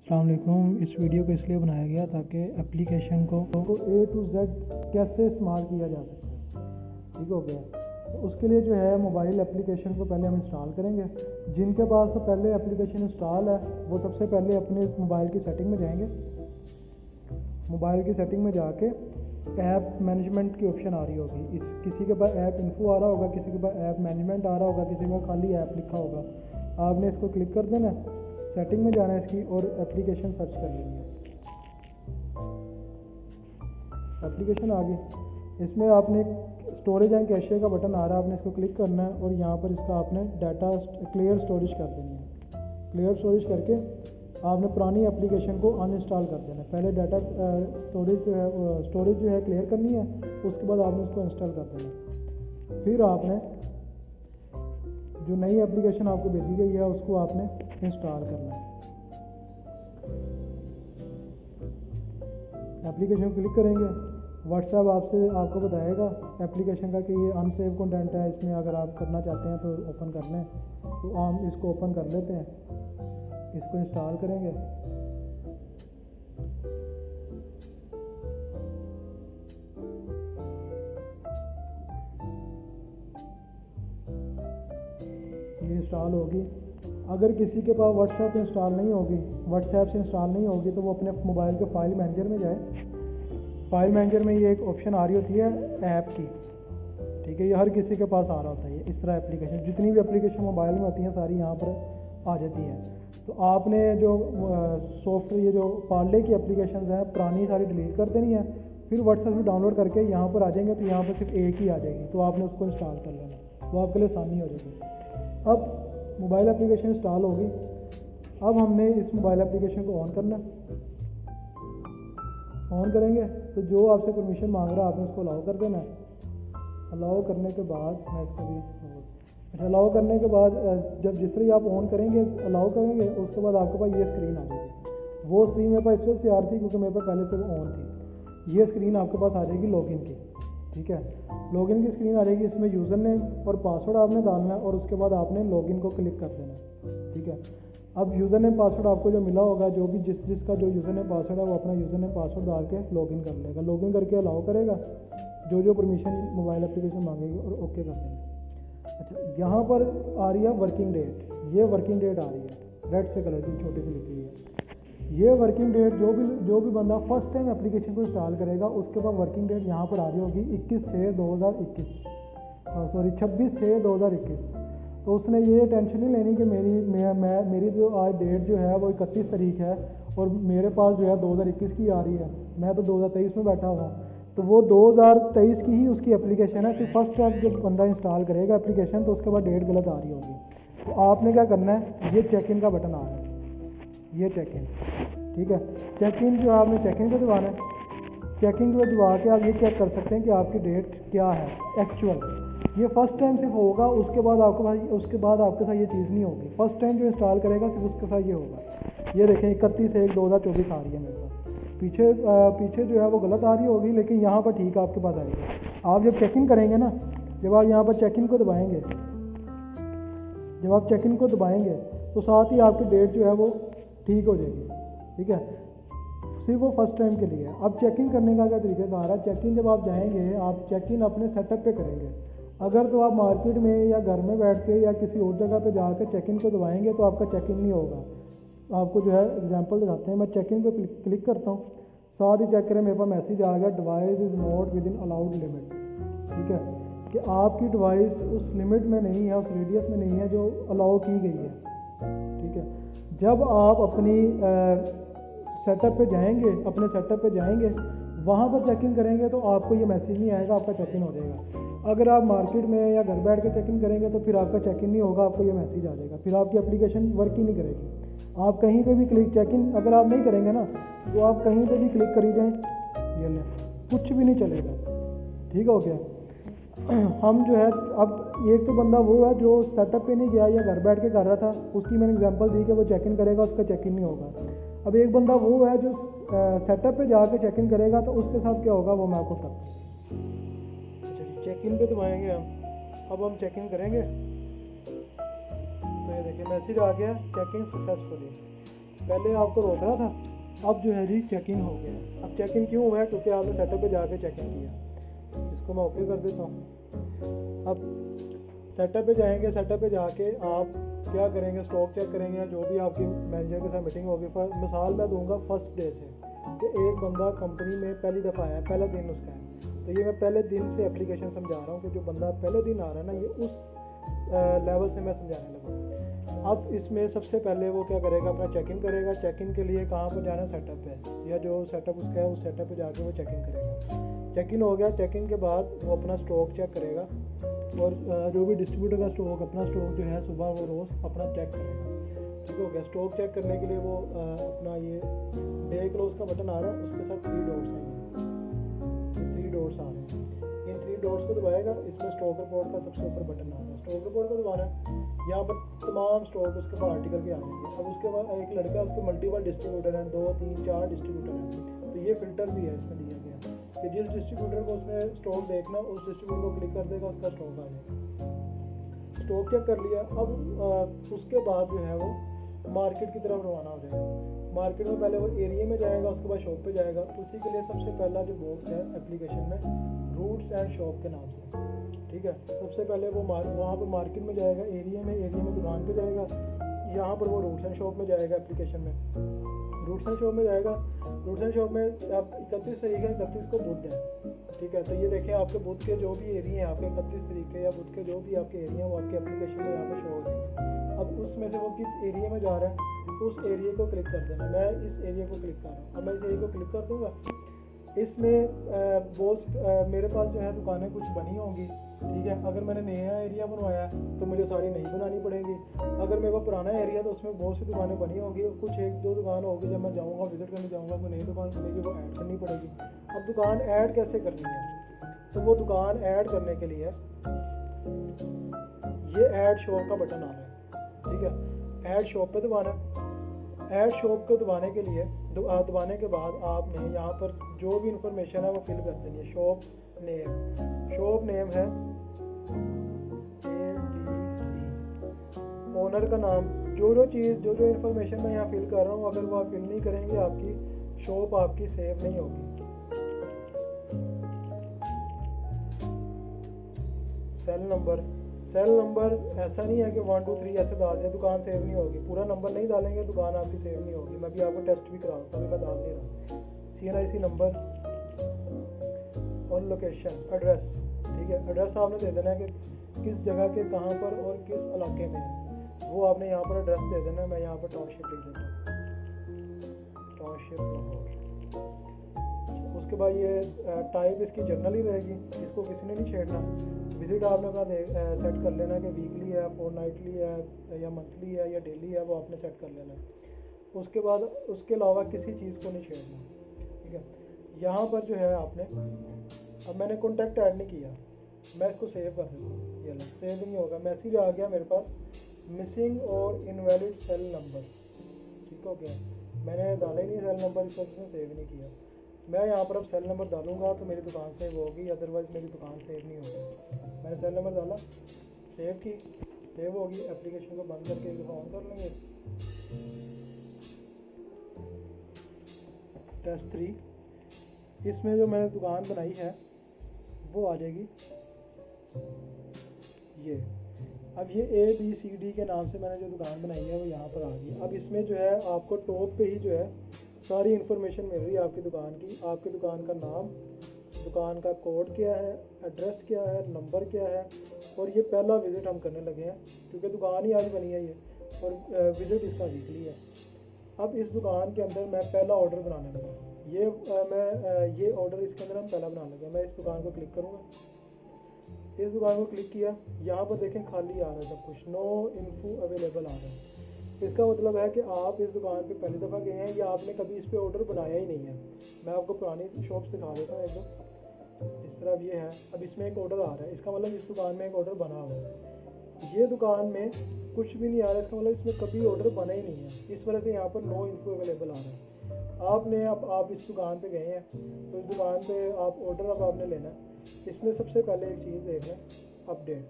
अस्सलाम वालेकुम। इस वीडियो को इसलिए बनाया गया ताकि एप्लीकेशन को A to Z कैसे इस्तेमाल किया जा सकता है। ठीक हो गया। तो उसके लिए जो है मोबाइल एप्लीकेशन को पहले हम इंस्टॉल करेंगे। जिनके पास तो पहले एप्लीकेशन इंस्टॉल है वो सबसे पहले अपने मोबाइल की सेटिंग में जाएंगे। मोबाइल की सेटिंग में जाके ऐप मैनेजमेंट की ऑप्शन आ रही होगी। किसी के पास ऐप इन्फो आ रहा होगा, किसी के पास ऐप मैनेजमेंट आ रहा होगा, किसी के पास खाली ऐप लिखा होगा। आपने इसको क्लिक कर देना, सेटिंग में जाना है इसकी और एप्लीकेशन सर्च कर लेनी है। एप्लीकेशन आ गई। इसमें आपने स्टोरेज एंड कैशे का बटन आ रहा है, आपने इसको क्लिक करना है और यहाँ पर इसका आपने डाटा क्लियर स्टोरेज कर देनी है। क्लियर स्टोरेज करके आपने पुरानी एप्लीकेशन को अनइंस्टॉल कर देना है। पहले डाटा स्टोरेज जो है क्लियर करनी है, उसके बाद आपने उसको इंस्टॉल कर देना है। फिर आपने जो नई एप्लीकेशन आपको भेजी गई है उसको आपने इंस्टॉल करना है। एप्लीकेशन क्लिक करेंगे, व्हाट्सएप आपको बताएगा एप्लीकेशन का कि ये अनसेव कंटेंट है, इसमें अगर आप करना चाहते हैं तो ओपन कर लें। तो हम इसको ओपन कर लेते हैं, इसको इंस्टॉल करेंगे। ये इंस्टॉल होगी। अगर किसी के पास व्हाट्सएप इंस्टॉल नहीं होगी, व्हाट्सएप से इंस्टॉल नहीं होगी, तो वो अपने मोबाइल के फाइल मैनेजर में जाए। फाइल मैनेजर में ये एक ऑप्शन आ रही होती है ऐप की। ठीक है, ये हर किसी के पास आ रहा होता है। इस तरह एप्लीकेशन, जितनी भी एप्लीकेशन मोबाइल में होती हैं सारी यहाँ पर आ जाती हैं। तो आपने जो सॉफ्टवेयर, ये जो पार्ले की एप्लीकेशन हैं पुरानी सारी डिलीट कर देनी है। फिर व्हाट्सएप से डाउनलोड करके यहाँ पर आ जाएंगे, तो यहाँ पर सिर्फ एक ही आ जाएगी, तो आपने उसको इंस्टॉल कर लेना, वो आपके लिए आसानी हो जाएगी। अब मोबाइल एप्लीकेशन इंस्टॉल होगी। अब हमने इस मोबाइल एप्लीकेशन को ऑन करना। ऑन करेंगे तो जो आपसे परमिशन मांग रहा है आपने उसको अलाउ कर देना है। अलाउ करने के बाद मैं इसको भी अलाउ करने के बाद जब जिस तरह आप ऑन करेंगे, अलाउ करेंगे, उसके बाद आपके पास ये स्क्रीन आ जाएगी। वो स्क्रीन मेरे पास इस वजह से आ रही थी क्योंकि मेरे पास पहले से वो ऑन थी। ये स्क्रीन आपके पास आ जाएगी लॉगिन की। ठीक है, लॉगिन की स्क्रीन आ जाएगी। इसमें यूज़र नेम और पासवर्ड आपने डालना है और उसके बाद आपने लॉगिन को क्लिक कर देना है। ठीक है, अब यूज़र नेम पासवर्ड आपको जो मिला होगा, जो भी जिसका जो यूज़र नेम पासवर्ड है वो अपना यूज़र नेम पासवर्ड डाल के लॉगिन कर लेगा। लॉगिन करके अलाउ करेगा, जो परमिशन मोबाइल एप्लीकेशन मांगेगी और ओके कर देंगे। अच्छा, यहाँ पर आ रही है वर्किंग डेट। ये वर्किंग डेट आ रही है रेड से कलर की छोटी सी लिखी हुई है। ये वर्किंग डेट जो भी बंदा फर्स्ट टाइम एप्लीकेशन को इंस्टॉल करेगा उसके बाद वर्किंग डेट यहाँ पर आ रही होगी 26/6/2021। तो उसने ये टेंशन नहीं लेनी कि मेरी जो आज डेट जो है वो 31 तारीख है और मेरे पास जो है 2021 की आ रही है, मैं तो 2023 में बैठा हुआ हूँ। तो वो 2023 की ही उसकी एप्लीकेशन है। तो फर्स्ट टाइम जब बंदा इंस्टॉल करेगा एप्लीकेशन तो उसके बाद डेट गलत आ रही होगी। तो आपने क्या करना है, ये चेक इन का बटन आ रहा है, ये चेक इन। ठीक है, चेक इन जो आपने चेक इन को दबाना है। चेक इन को दबा के आप ये चेक कर सकते हैं कि आपकी डेट क्या है एक्चुअल। ये फर्स्ट टाइम सिर्फ होगा, उसके बाद आपके साथ ये चीज़ नहीं होगी। फर्स्ट टाइम जो इंस्टॉल करेगा सिर्फ उसके साथ ये होगा। ये देखें 31/1/2024 आ रही है मेरे पास। पीछे जो है वो गलत आ रही होगी, लेकिन यहाँ पर ठीक है आपके पास आएगी। आप जब चेक इन करेंगे ना, जब आप यहाँ पर चेक इन को दबाएंगे, जब आप चेक इन को दबाएंगे तो साथ ही आपकी डेट जो है वो ठीक हो जाएगी। ठीक है, सिर्फ वो फर्स्ट टाइम के लिए है। अब चेक इन करने का क्या तरीकाकार है, चेक इन जब आप जाएंगे, आप चेक इन अपने सेटअप पे करेंगे। अगर तो आप मार्केट में या घर में बैठ के या किसी और जगह पे जाकर चेक इन को दबाएंगे तो आपका चेक इन नहीं होगा। आपको जो है एग्जांपल दिखाते हैं। मैं चेक इन पे क्लिक करता हूँ, साथ ही चेक करें मेरे पास मैसेज आ गया, device is not with in allowed limit. ठीक है, कि आपकी डिवाइस उस लिमिट में नहीं है, उस रेडियस में नहीं है जो अलाउ की गई है। ठीक है, जब आप अपनी सेटअप पे जाएंगे, अपने सेटअप पे जाएंगे, वहाँ पर चेक इन करेंगे तो आपको ये मैसेज नहीं आएगा, आपका चेक इन हो जाएगा। अगर आप मार्केट में या घर बैठ के चेक इन करेंगे तो फिर आपका चेक इन नहीं होगा, आपको ये मैसेज आ जाएगा, फिर आपकी एप्लीकेशन वर्क ही नहीं करेगी। आप कहीं पे भी क्लिक, चेक इन अगर आप नहीं करेंगे ना तो आप कहीं पे भी क्लिक करी जाएँ, ये लें, कुछ भी नहीं चलेगा। ठीक हो गया। हम जो है, अब एक तो बंदा वो है जो सेटअप पे नहीं गया या घर बैठ के कर रहा था, उसकी मैंने एग्जांपल दी कि वो चेक इन करेगा, उसका चेक इन नहीं होगा। अब एक बंदा वो है जो सेटअप पे जाके चेक इन करेगा, तो उसके साथ क्या होगा वो मैं आपको बताता हूँ। अच्छा, चेक इन पे दबाएंगे हम। अब हम चेक इन करेंगे तो ये देखिए मैसेज आ गया, चेक इन सक्सेसफुली। पहले आपको रोक रहा था, अब जो है जी चेक इन हो गया है। अब चेक इन क्यों हुआ है? क्योंकि आपने सेटअप पे जाके चेक इन किया। इसको मैं ओके कर देता हूँ। अब सेटअप पे जाएंगे, सेटअप पे जाके आप क्या करेंगे, स्टॉक चेक करेंगे या जो भी आपकी मैनेजर के साथ मीटिंग होगी। मिसाल मैं दूंगा फर्स्ट डे से कि एक बंदा कंपनी में पहली दफ़ा आया, पहला दिन उसका है, तो ये मैं पहले दिन से एप्लीकेशन समझा रहा हूँ कि जो बंदा पहले दिन आ रहा है ना, ये उस लेवल से मैं समझाने लगा। अब इसमें सबसे पहले वो क्या करेगा, अपना चेक इन करेगा। चेक इन के लिए कहाँ पर जाना, सेटअप पे, या जो सेटअप उसका है उस सेटअप पे जाके वो चेक इन करेगा। चेक इन हो गया, चेक इन के बाद वो अपना स्टॉक चेक करेगा और जो भी डिस्ट्रीब्यूटर का स्टॉक, अपना स्टॉक जो है सुबह वो रोज़ अपना चेक करेगा। ठीक हो गया। स्टॉक चेक करने के लिए वो अपना ये डे क्लोज का बटन आ रहा है, उसके साथ 3 डॉट्स हैं, 3 डॉट्स आ रहे हैं। इन 3 डॉट्स को दबाएगा, इसमें स्टॉक रिपोर्ट का सबसे ऊपर बटन आ रहा है, स्टॉक रिपोर्ट को दबाना है। यहाँ पर तमाम स्टॉक उसके बाद आर्टिकल के आ जाएंगे। अब उसके बाद एक लड़का, उसके मल्टीपल डिस्ट्रीब्यूटर हैं, 2 3 4 डिस्ट्रीब्यूटर हैं, तो ये फिल्टर भी है इसमें दिया गया कि जिस डिस्ट्रीब्यूटर को उसने स्टॉक देखना, उस डिस्ट्रीब्यूटर को क्लिक कर देगा, उसका स्टॉक आ जाएगा। स्टॉक चेक कर लिया। अब उसके बाद जो है वो मार्केट की तरफ रवाना हो जाएगा। मार्केट में पहले वो एरिया में जाएगा, उसके बाद शॉप पे जाएगा। उसी के लिए सबसे पहला जो बॉक्स है एप्लीकेशन में, रूट्स एंड शॉप के नाम से, ठीक है। सबसे पहले वो वहाँ पर मार्केट में जाएगा, एरिया में दुकान पे जाएगा। यहाँ पर वो रूट्स एंड शॉप में जाएगा, एप्लीकेशन में रूट्स एंड शॉप में जाएगा। रूट्स एंड शॉप में अब 31 तारीख है, 31 को बुध है, ठीक है। तो ये देखें आपके बुध के जो भी एरिया हैं, आपके 31 तारीख के या बुध के जो भी आपके एरिया हैं, वो आपके एप्लीकेशन में यहाँ पे शो हो जाएंगे। अब उसमें से वो किस एरिया में जा रहा है, उस एरिया को क्लिक कर देना। मैं इस एरिया को क्लिक कर रहा हूँ। अब मैं इस एरिया को क्लिक कर दूँगा। इसमें बहुत मेरे पास जो है दुकानें कुछ बनी होंगी, ठीक है। अगर मैंने नया एरिया बनवाया तो मुझे सारी नहीं बनानी पड़ेगी। अगर मेरे पास पुराना एरिया तो उसमें बहुत सी दुकानें बनी होंगी, कुछ 1-2 दुकान होगी, जब मैं जाऊँगा विजिट करने जाऊँगा कोई नई दुकान खुलेगी, वो ऐड करनी पड़ेगी। अब दुकान ऐड कैसे करनी है, तो वो दुकान ऐड करने के लिए ये ऐड शॉप का बटन आ रहा है, ठीक है। ऐड शॉप पे दबाना है। ऐड शॉप को दबाने के लिए दबाने के बाद आपने यहाँ पर जो भी इंफॉर्मेशन है वो फिल कर देनी है। शॉप नेम है ABC, ओनर का नाम, जो चीज़ इंफॉर्मेशन मैं यहाँ फिल कर रहा हूँ, अगर वो आप फिल नहीं करेंगे आपकी शॉप आपकी सेव नहीं होगी। सेल नंबर ऐसा नहीं है कि 1 2 3 ऐसे डाल दें दुकान सेव नहीं होगी। पूरा नंबर नहीं डालेंगे दुकान आपकी सेव नहीं होगी। मैं भी आपको टेस्ट भी कराता हूँ, मैं डाल नहीं रहा। CNIC नंबर और लोकेशन, एड्रेस, ठीक है। एड्रेस आपने दे देना है कि किस जगह के कहाँ पर और किस इलाके में है, वो आपने यहाँ पर एड्रेस दे देना है। मैं यहाँ पर टाउनशिप लिख देता हूँ, टाउनशिप लाहौर। उसके बाद ये टाइप इसकी जर्नल ही रहेगी, इसको किसी ने नहीं छेड़ना। विजिट आपने अपना सेट कर लेना कि वीकली है, फोर्टनाइटली है या मंथली है या डेली है, वो आपने सेट कर लेना है। उसके बाद उसके अलावा किसी चीज़ को नहीं छेड़ना, ठीक है। यहाँ पर जो है आपने, अब मैंने कॉन्टैक्ट ऐड नहीं किया, मैं इसको सेव कर देता हूँ। ये सेव नहीं होगा, मैसेज आ गया मेरे पास, मिसिंग और इनवैलिड सेल नंबर, ठीक हो गया। मैंने डाला ही नहीं सेल नंबर, इस वजह से सेव नहीं किया। मैं यहाँ पर अब सेल नंबर डालूंगा तो मेरी दुकान सेव होगी, अदरवाइज़ मेरी दुकान सेव नहीं होगी। मैंने सेल नंबर डाला, सेव की, सेव होगी। एप्लीकेशन को बंद करके एक दफ़ा ऑन कर लेंगे। टेस्ट 3, इसमें जो मैंने दुकान बनाई है वो आ जाएगी ये। अब ये ABCD के नाम से मैंने जो दुकान बनाई है वो यहाँ पर आ गई। अब इसमें जो है आपको टॉप पे ही जो है सारी इन्फॉर्मेशन मिल रही है आपकी दुकान की। आपकी दुकान का नाम, दुकान का कोड क्या है, एड्रेस क्या है, नंबर क्या है, और ये पहला विज़िट हम करने लगे हैं क्योंकि दुकान ही आज बनी है ये, और विज़िट इसका वीकली है। अब इस दुकान के अंदर मैं पहला ऑर्डर बनाने लगा। ये ऑर्डर इसके अंदर हम पहला बनाने लगे। मैं इस दुकान को क्लिक करूँगा, इस दुकान को क्लिक किया, यहाँ पर देखें खाली आ रहा है सब कुछ, नो इन्फो अवेलेबल आ रहा है। इसका मतलब है कि आप इस दुकान पे पहली दफ़ा गए हैं या आपने कभी इस पे ऑर्डर बनाया ही नहीं है। मैं आपको पुरानी शॉप दिखा देता हूँ एकदम। इस तरह ये है, अब इसमें एक ऑर्डर आ रहा है, इसका मतलब इस दुकान में एक ऑर्डर बना हुआ है। ये दुकान में कुछ भी नहीं आ रहा है, इसका मतलब इसमें कभी ऑर्डर बना ही नहीं है। इस वजह से यहाँ पर नो इन्फो अवेलेबल आ रहा है। आपने अब आप इस दुकान पे गए हैं तो इस दुकान पे आप ऑर्डर अब आपने लेना है। इसमें सबसे पहले एक चीज़ देख लें, अपडेट।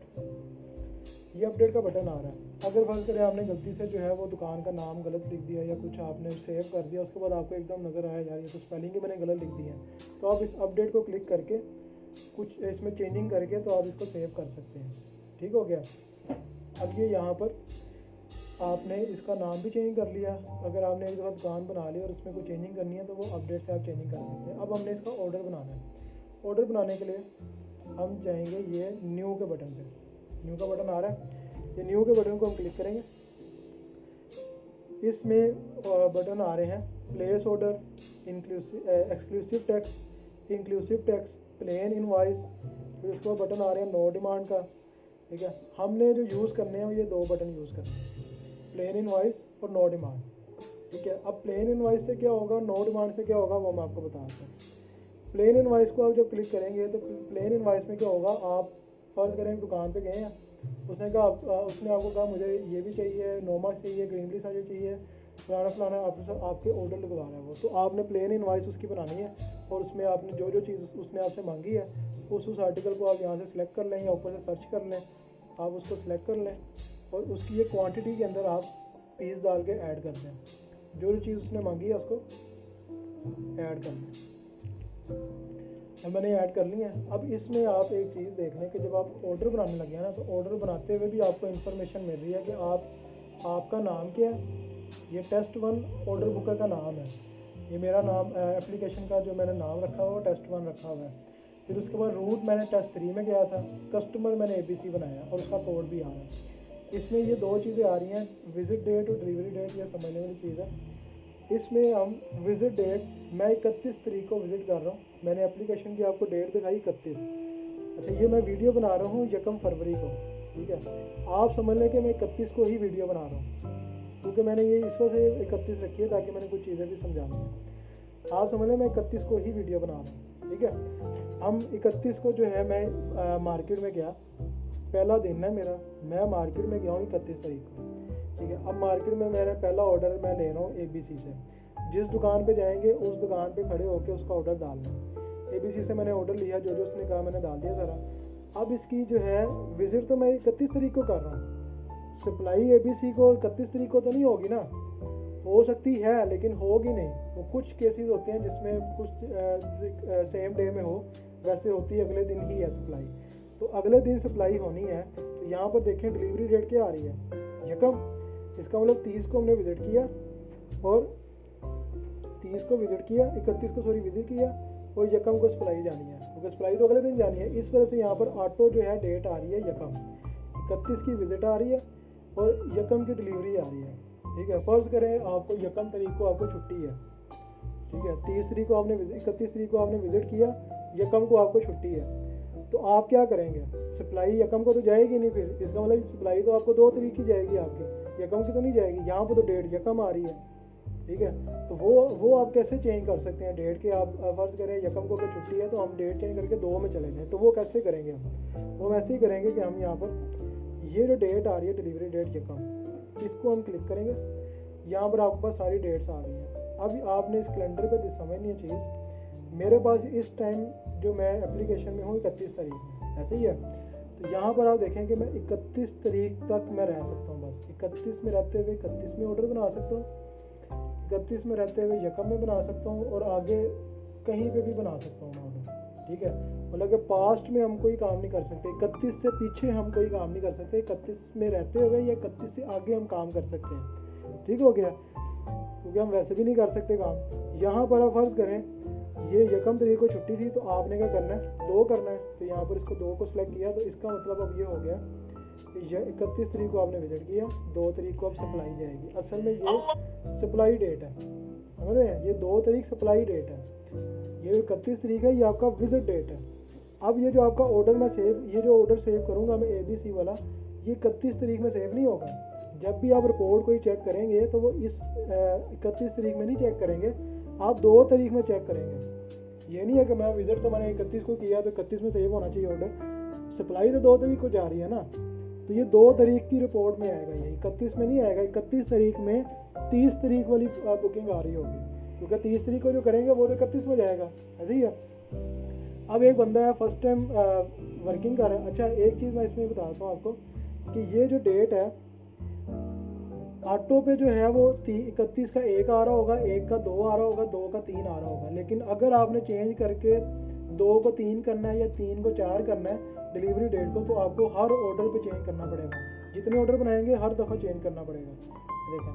ये अपडेट का बटन आ रहा है। अगर फर्ज करें आपने गलती से जो है वो दुकान का नाम गलत लिख दिया या कुछ आपने सेव कर दिया, उसके बाद आपको एकदम नज़र आया यार ये तो स्पेलिंग ही मैंने गलत लिख दी है, तो आप इस अपडेट को क्लिक करके कुछ इसमें चेंजिंग करके तो आप इसको सेव कर सकते हैं। ठीक हो गया। अब ये यहाँ पर आपने इसका नाम भी चेंज कर लिया। अगर आपने एक दफ़ा दुकान बना ली और इसमें कोई चेंजिंग करनी है तो वो अपडेट से आप चेंजिंग कर सकते हैं। अब हमने इसका ऑर्डर बनाना है। ऑर्डर बनाने के लिए हम जाएंगे ये न्यू के बटन पे। न्यू का बटन आ रहा है, ये न्यू के बटन को हम क्लिक करेंगे। इसमें बटन आ रहे हैं place order, exclusive tax, inclusive tax, plain invoice, फिर उसके बाद बटन आ रहे हैं नो डिमांड का। ठीक है, हमने जो यूज़ करने हैं ये दो बटन यूज़ करने हैं, प्लेन इनवॉइस और नो डिमांड। ठीक है, अब प्लेन इनवॉइस से क्या होगा, नो डिमांड से क्या होगा वो मैं आपको बताता हूँ। प्लेन इनवॉइस को आप जब क्लिक करेंगे तो प्लेन इनवॉइस में क्या होगा, आप फर्ज करें दुकान पे गए हैं, उसने आपको कहा मुझे ये भी चाहिए, नोमाक्स चाहिए, ग्रीनली साइज चाहिए, फलाना फलाना आपके ऑर्डर लगवा रहा है वो, तो आपने प्लेन इनवॉइस उसकी बनानी है और उसमें आपने जो जो चीज़ उसने आपसे मांगी है उस आर्टिकल को आप यहाँ से सिलेक्ट कर लें या ऊपर से सर्च कर लें, आप उसको सिलेक्ट कर लें और उसकी ये क्वांटिटी के अंदर आप पीस डाल के ऐड कर दें। जो जो चीज़ उसने मांगी है उसको ऐड कर लें। अब मैंने ऐड कर ली है। अब इसमें आप एक चीज़ देख लें कि जब आप ऑर्डर बनाने लगे हैं ना, तो ऑर्डर बनाते हुए भी आपको इन्फॉर्मेशन मिल रही है कि आपका नाम क्या है। ये टेस्ट 1 ऑर्डर बुकर का नाम है, ये मेरा नाम एप्लीकेशन का जो मैंने नाम रखा हुआ टेस्ट 1 रखा हुआ है। फिर उसके बाद रूट मैंने टेस्ट 3 में गया था, कस्टमर मैंने ABC बनाया और उसका कोड भी आ रहा है। इसमें ये दो चीज़ें आ रही हैं, विज़िट डेट और डिलीवरी डेट, ये समझने वाली चीज़ है। इसमें हम विज़िट डेट, मैं 31 तारीख को विज़िट कर रहा हूँ, मैंने एप्लीकेशन की आपको डेट दिखाई 31। अच्छा, ये मैं वीडियो बना रहा हूँ 1 फरवरी को। ठीक है, आप समझ लें कि मैं 31 को ही वीडियो बना रहा हूँ, क्योंकि मैंने ये इस वजह से 31 रखी है ताकि मैंने कुछ चीज़ें भी समझानी है। आप समझ लें मैं 31 को ही वीडियो बना रहा हूँ। ठीक है, हम 31 को जो है मैं मार्केट में गया, पहला दिन है मेरा, मैं मार्केट में गया हूँ 31 तारीख को। ठीक है, अब मार्केट में मेरा पहला ऑर्डर मैं ले रहा हूँ ABC से। जिस दुकान पे जाएंगे उस दुकान पे खड़े होकर उसका ऑर्डर डालना है। ABC से मैंने ऑर्डर लिया, जो जो उसने कहा मैंने डाल दिया सारा। अब इसकी जो है विज़िट तो मैं 31 तारीख को कर रहा हूँ, सप्लाई ABC को 31 तारीख को तो नहीं होगी ना, हो सकती है लेकिन होगी नहीं। वो कुछ केसेस होते हैं जिसमें कुछ सेम डे में हो, वैसे होती है अगले दिन ही है सप्लाई, तो अगले दिन सप्लाई होनी है। तो यहाँ पर देखें डिलीवरी डेट क्या आ रही है, यकम, इसका मतलब 30 को हमने विज़िट किया और 30 को विज़िट किया, 31 को विज़िट किया और यकम को सप्लाई जानी है, क्योंकि सप्लाई तो अगले दिन जानी है। इस वजह से यहाँ पर ऑटो जो है डेट आ रही है यकम, 31 की विज़िट आ रही है और यकम की डिलीवरी आ रही है। ठीक है, फ़र्ज़ करें आपको यकम तारीख को आपको छुट्टी है। ठीक है, 31 तारीख को आपने विज़िट किया, यकम को आपको छुट्टी है, तो आप क्या करेंगे, सप्लाई यकम को तो जाएगी नहीं, फिर इसका मतलब सप्लाई तो आपको 2 तारीख की जाएगी, आपकी यकम की तो नहीं जाएगी। यहाँ पर तो डेट यकम आ रही है। ठीक है, तो वो आप कैसे चेंज कर सकते हैं डेट के, आप फ़र्ज़ करें यकम को अगर छुट्टी है तो हम डेट चेंज करके 2 में चले जाएँ, तो वो कैसे करेंगे हम, वो वैसे ही करेंगे कि हम यहाँ पर ये जो डेट आ रही है डिलीवरी डेट यकम, इसको हम क्लिक करेंगे, यहाँ पर आपके पास सारी डेट्स आ रही हैं। अब आपने इस कैलेंडर पे समझनी है चीज़, मेरे पास इस टाइम जो मैं एप्लीकेशन में हूँ 31 तारीख में, ऐसे ही है। तो यहाँ पर आप देखें कि मैं 31 तारीख तक मैं रह सकता हूँ, बस 31 में रहते हुए 31 में ऑर्डर बना सकता हूँ, 31 में रहते हुए यकम में बना सकता हूँ और आगे कहीं पे भी बना सकता हूँ ऑर्डर। ठीक है, मतलब कि पास्ट में हम कोई काम नहीं कर सकते, 31 से पीछे हम कोई काम नहीं कर सकते, 31 में रहते हुए या 31 से आगे हम काम कर सकते हैं। ठीक हो गया, क्योंकि हम वैसे भी नहीं कर सकते काम। यहाँ पर आप फ़र्ज़ करें ये यकम तारीख को छुट्टी थी, तो आपने क्या करना है, 2 करना है, तो यहाँ पर इसको 2 को सिलेक्ट किया, तो इसका मतलब अब ये हो गया कि 31 तारीख को आपने विज़िट किया, 2 तारीख को अब सप्लाई जाएगी। असल में ये सप्लाई डेट है, समझ रहे हैं, ये 2 तारीख सप्लाई डेट है, ये 31 तारीख है, ये आपका विज़िट डेट है। अब ये जो आपका ऑर्डर ये जो ऑर्डर सेव करूँगा मैं ABC वाला, ये 31 तारीख में सेव नहीं होगा। जब भी आप रिपोर्ट कोई चेक करेंगे तो वो इस 31 तारीख में नहीं चेक करेंगे, आप 2 तारीख में चेक करेंगे। ये नहीं है कि मैं विज़िट तो मैंने 31 को किया तो 31 में सेव होना चाहिए ऑर्डर, सप्लाई तो 2 तारीख को जा रही है ना, तो ये 2 तारीख की रिपोर्ट में आएगा, ये 31 में नहीं आएगा। 31 तारीख में 30 तारीख वाली बुकिंग आ रही होगी, क्योंकि 30 तारीख को जो करेंगे वो तो 31 में जाएगा, ऐसे ही है। अब एक बंदा है फर्स्ट टाइम वर्किंग कर रहा है। अच्छा, एक चीज़ मैं इसमें बताता हूँ आपको कि ये जो डेट है ऑटो पे जो है वो 31 का 1 आ रहा होगा, 1 का 2 आ रहा होगा, 2 का 3 आ रहा होगा। लेकिन अगर आपने चेंज करके 2 को 3 करना है या 3 को 4 करना है डिलीवरी डेट को, तो आपको हर ऑर्डर पे चेंज करना पड़ेगा। जितने ऑर्डर बनाएंगे हर दफ़ा चेंज करना पड़ेगा। देखें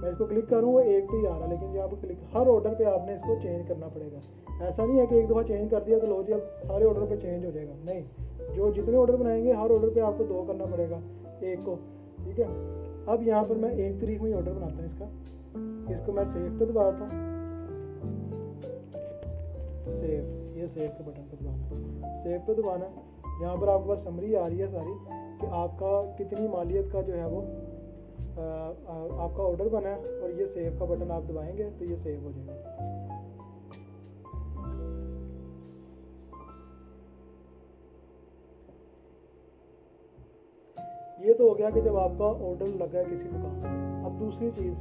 मैं इसको क्लिक करूँ वो 1 पे ही आ रहा, लेकिन यहाँ पर क्लिक हर ऑर्डर पे आपने इसको चेंज करना पड़ेगा। ऐसा नहीं है कि एक दफ़ा चेंज कर दिया तो लो जी अब सारे ऑर्डर पे चेंज हो जाएगा, नहीं। जो जितने ऑर्डर बनाएंगे हर ऑर्डर पे आपको 2 करना पड़ेगा 1 को, ठीक है। अब यहाँ पर मैं 1 तारीख में ही ऑर्डर बनाता हूँ इसको मैं सेव पे दबाता हूँ। सेव, ये सेव के बटन पे दबाना, सेव पे दबाना। यहाँ पर आपके पास समरी आ रही है सारी कि आपका कितनी मालियत का जो है वो आपका ऑर्डर बना है, और ये सेव का बटन आप दबाएंगे तो ये सेव हो जाएगा। ये तो हो गया कि जब आपका ऑर्डर लगा है किसी दुकान पे। अब दूसरी चीज़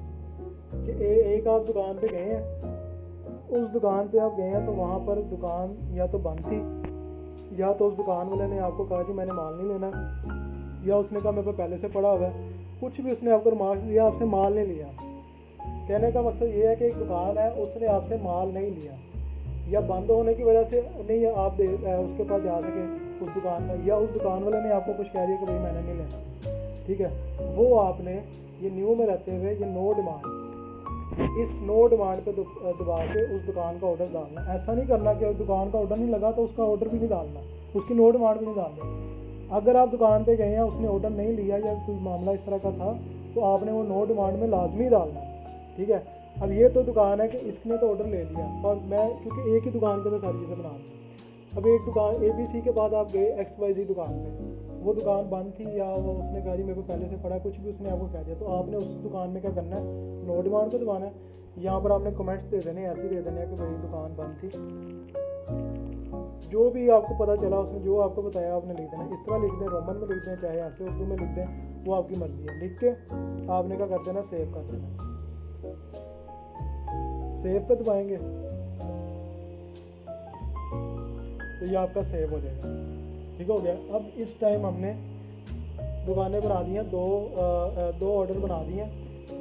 कि एक आप दुकान पे गए हैं, उस दुकान पे आप गए हैं तो वहाँ पर दुकान या तो बंद थी, या तो उस दुकान वाले ने आपको कहा कि मैंने माल नहीं लेना, या उसने कहा मेरे पे पहले से पड़ा हुआ है, कुछ भी उसने आपको रिमार्क्स दिया, आपसे माल नहीं लिया। कहने का मकसद ये है कि एक दुकान है उसने आपसे माल नहीं लिया, या बंद होने की वजह से नहीं आप उसके पास जा सके उस दुकान में, या उस दुकान वाले ने आपको कुछ कह दिया कि भाई मैंने नहीं लेना, ठीक है। वो आपने ये न्यू में रहते हुए ये नो डिमांड, इस नो डिमांड पे दबा के उस दुकान का ऑर्डर डालना। ऐसा नहीं करना कि दुकान का ऑर्डर नहीं लगा तो उसका ऑर्डर भी नहीं डालना, उसकी नो डिमांड भी नहीं डालनी। अगर आप दुकान पे गए हैं उसने ऑर्डर नहीं लिया या कोई मामला इस तरह का था तो आपने वो नो डिमांड में लाजमी डालना, ठीक है। अब ये तो दुकान है कि इसने तो ऑर्डर ले लिया, और मैं क्योंकि एक ही दुकान पे तो सारी चीज़ें बना रहा हूँ। अब एक दुकान ABC के बाद आप गए XYZ दुकान पे, वो दुकान बंद थी या वो उसने कहा जी मेरे को पहले से पड़ा, कुछ भी उसने आपको कह दिया, तो आपने उस दुकान में क्या करना है, नो डिमांड पे दबाना है। यहाँ पर आपने कमेंट्स दे देने, ऐसे दे देने कि भाई दुकान बंद थी, जो भी आपको पता चला उसने जो आपको बताया आपने लिख देना। इस तरह लिख दें, रोमन में लिख दें, चाहे ऐसे उर्दू में लिख दें, वो आपकी मर्जी है। लिख के आपने क्या कर देना, सेव कर देना। सेव पे दबाएंगे तो ये आपका सेव हो जाएगा, ठीक हो गया। अब इस टाइम हमने दुकानें बना दी हैं, दो ऑर्डर बना दिए हैं।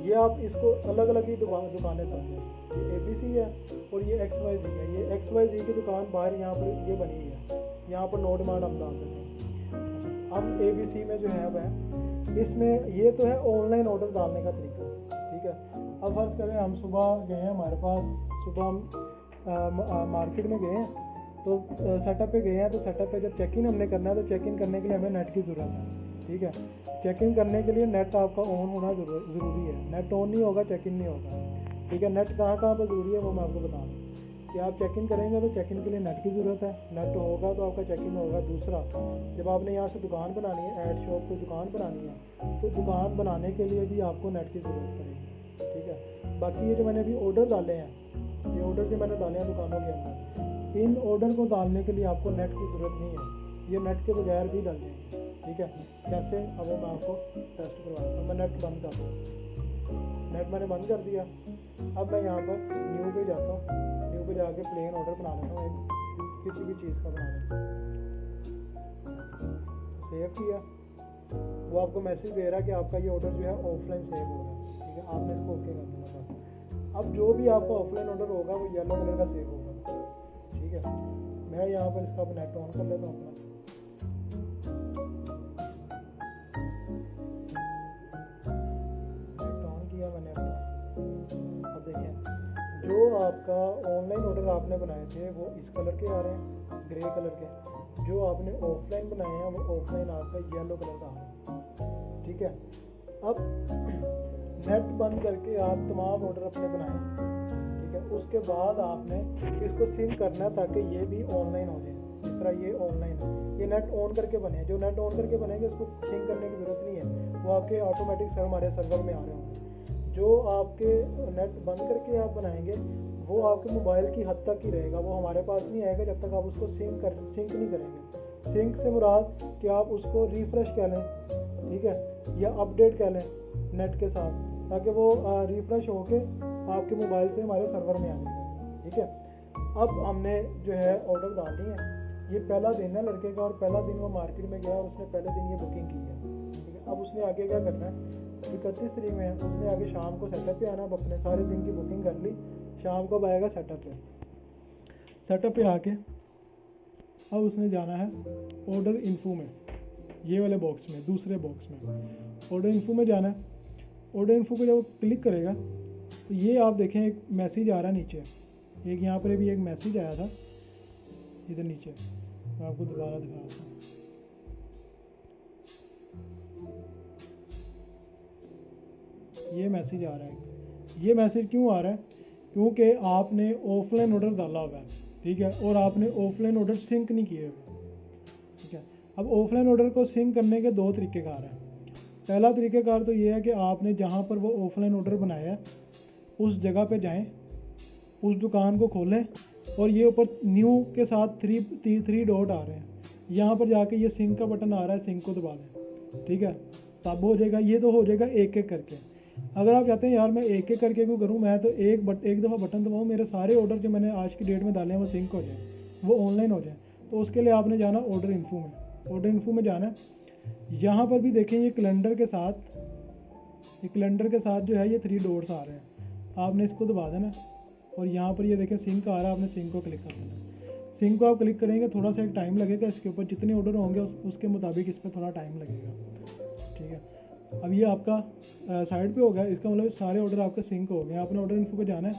ये आप इसको अलग अलग ही दुकानें समझें, ये ABC है और ये XYZ है। ये XYZ की दुकान बाहर यहाँ पर ये बनी हुई है, यहाँ पर नो डिमांड हम डाल देते हैं। हम ABC में जो है वह इसमें ये तो है ऑनलाइन ऑर्डर डालने का तरीका, ठीक है। अब फर्ज करें हम सुबह गए हैं, हमारे पास सुबह हम मार्केट में गए हैं, तो सेटअप पे गए हैं, तो सेटअप पे जब चेक इन हमने करना है तो चेक इन करने के लिए हमें नेट की ज़रूरत है, ठीक है। चेक इन करने के लिए नेट आपका ऑन होना ज़रूरी है, नेट ऑन नहीं होगा चेक इन नहीं होगा, ठीक है। नेट कहाँ कहाँ पर ज़रूरी है वो मैं आपको बता दूँ कि आप चेक इन करेंगे तो चेक इन के लिए नेट की ज़रूरत है, नेट होगा तो आपका चेक इन होगा। दूसरा, जब आपने यहाँ से दुकान बनानी है, ऐड शॉप पे दुकान बनानी है, तो दुकान बनाने के लिए भी आपको नेट की ज़रूरत पड़ेगी, ठीक है। बाकी ये जो मैंने अभी ऑर्डर डाले हैं, ये ऑर्डर जो मैंने डाले हैं दुकानों के अंदर, इन ऑर्डर को डालने के लिए आपको नेट की ज़रूरत नहीं है, ये नेट के बगैर भी डाल जाएंगे, ठीक है। कैसे, अब मैं आपको टेस्ट करवाता हूँ। मैं नेट बंद कर दूँ, नेट मैंने बंद कर दिया। अब मैं यहाँ पर न्यू पे जाता हूँ, न्यू पे जाके प्लेन ऑर्डर बना लेता हूँ, किसी भी चीज़ का बना लेता हूँ। सेव किया, वो आपको मैसेज दे रहा है कि आपका ये ऑर्डर जो है ऑफलाइन सेव हो रहा है, ठीक है। आपने इसको ओके कर देना बस। अब जो भी आपका ऑफलाइन ऑर्डर होगा वो येलो कलर का सेव होगा, ठीक है। मैं यहाँ पर इसका नेट ऑन कर लेता हूँ अपना, नेट ऑन किया मैंने अपना। अब देखिए जो आपका ऑनलाइन ऑर्डर आपने बनाए थे वो इस कलर के आ रहे हैं, ग्रे कलर के। जो आपने ऑफलाइन बनाए हैं वो ऑफलाइन आपका येलो कलर का आ रहा है, ठीक है। अब नेट बंद करके आप तमाम ऑर्डर अपने बनाएं, ठीक है। उसके बाद आपने इसको सिंक करना है ताकि ये भी ऑनलाइन हो जाए, जिस तरह ये ऑनलाइन है। ये नेट ऑन करके बने, जो नेट ऑन करके बनेंगे उसको सिंक करने की ज़रूरत नहीं है, वो आपके ऑटोमेटिक हमारे सर्वर में आ रहे होंगे। जो आपके नेट बंद करके आप बनाएंगे वो आपके मोबाइल की हद तक ही रहेगा, वो हमारे पास नहीं आएगा जब तक आप उसको सिंक नहीं करेंगे। सिंक से मुराद कि आप उसको रिफ़्रेश कर लें, ठीक है, या अपडेट कर लें नेट के साथ, ताकि वो रिफ़्रेश होके आपके मोबाइल से हमारे सर्वर में आ जाएगा, ठीक है। अब हमने जो है ऑर्डर डाल दिए हैं। ये पहला दिन है लड़के का, और पहला दिन वो मार्केट में गया और उसने पहले दिन ये बुकिंग की है, ठीक है। अब उसने आगे क्या करना है, 31 तारीख में है, उसने आगे शाम को सेटअप पे आना। अब अपने सारे दिन की बुकिंग कर ली, शाम को अब आएगा सेटअप पे। सेटअप पे आके अब उसने जाना है ऑर्डर इन्फो में, ये वाले बॉक्स में, दूसरे बॉक्स में ऑर्डर इन्फो में जाना है। ऑर्डर इन्फो को जब वो क्लिक करेगा तो ये आप देखें एक मैसेज आ रहा है नीचे, एक यहाँ पर भी एक मैसेज आया था इधर नीचे, मैं आपको दोबारा दिखाता हूँ। ये मैसेज आ रहा है। ये मैसेज क्यों आ रहा है? क्योंकि आपने ऑफलाइन ऑर्डर डाला हुआ है, ठीक है, और आपने ऑफलाइन ऑर्डर सिंक नहीं किए हुए, ठीक है। अब ऑफलाइन ऑर्डर को सिंक करने के दो तरीक़ेकार हैं। पहला तरीक़ेकार तो ये है कि आपने जहाँ पर वो ऑफलाइन ऑर्डर बनाया है उस जगह पे जाएं, उस दुकान को खोलें और ये ऊपर न्यू के साथ थ्री डॉट आ रहे हैं, यहाँ पर जाके ये सिंक का बटन आ रहा है, सिंक को दबा दें, ठीक है, तब हो जाएगा। ये तो हो जाएगा एक एक करके। अगर आप चाहते हैं यार मैं एक एक करके क्यों करूँ, मैं तो एक दफ़ा बटन दबाऊँ, मेरे सारे ऑर्डर जो मैंने आज की डेट में डाले हैं वो सिंक हो जाए, वो ऑनलाइन हो जाए, तो उसके लिए आपने जाना ऑर्डर इन्फो में। ऑर्डर इन्फो में जाना है, यहाँ पर भी देखें ये कैलेंडर के साथ जो है ये थ्री डॉट्स आ रहे हैं, आपने इसको दबा देना और यहाँ पर ये देखें सिंक आ रहा है, आपने सिंक को क्लिक कर देना। सिंक को आप क्लिक करेंगे, थोड़ा सा एक टाइम लगेगा इसके ऊपर, जितने ऑर्डर होंगे उसके मुताबिक इस पर थोड़ा टाइम लगेगा, ठीक है। अब ये आपका साइड पे हो गया, इसका मतलब सारे ऑर्डर आपके सिंक हो गए। आपने ऑर्डर इन्फो पे जाना है,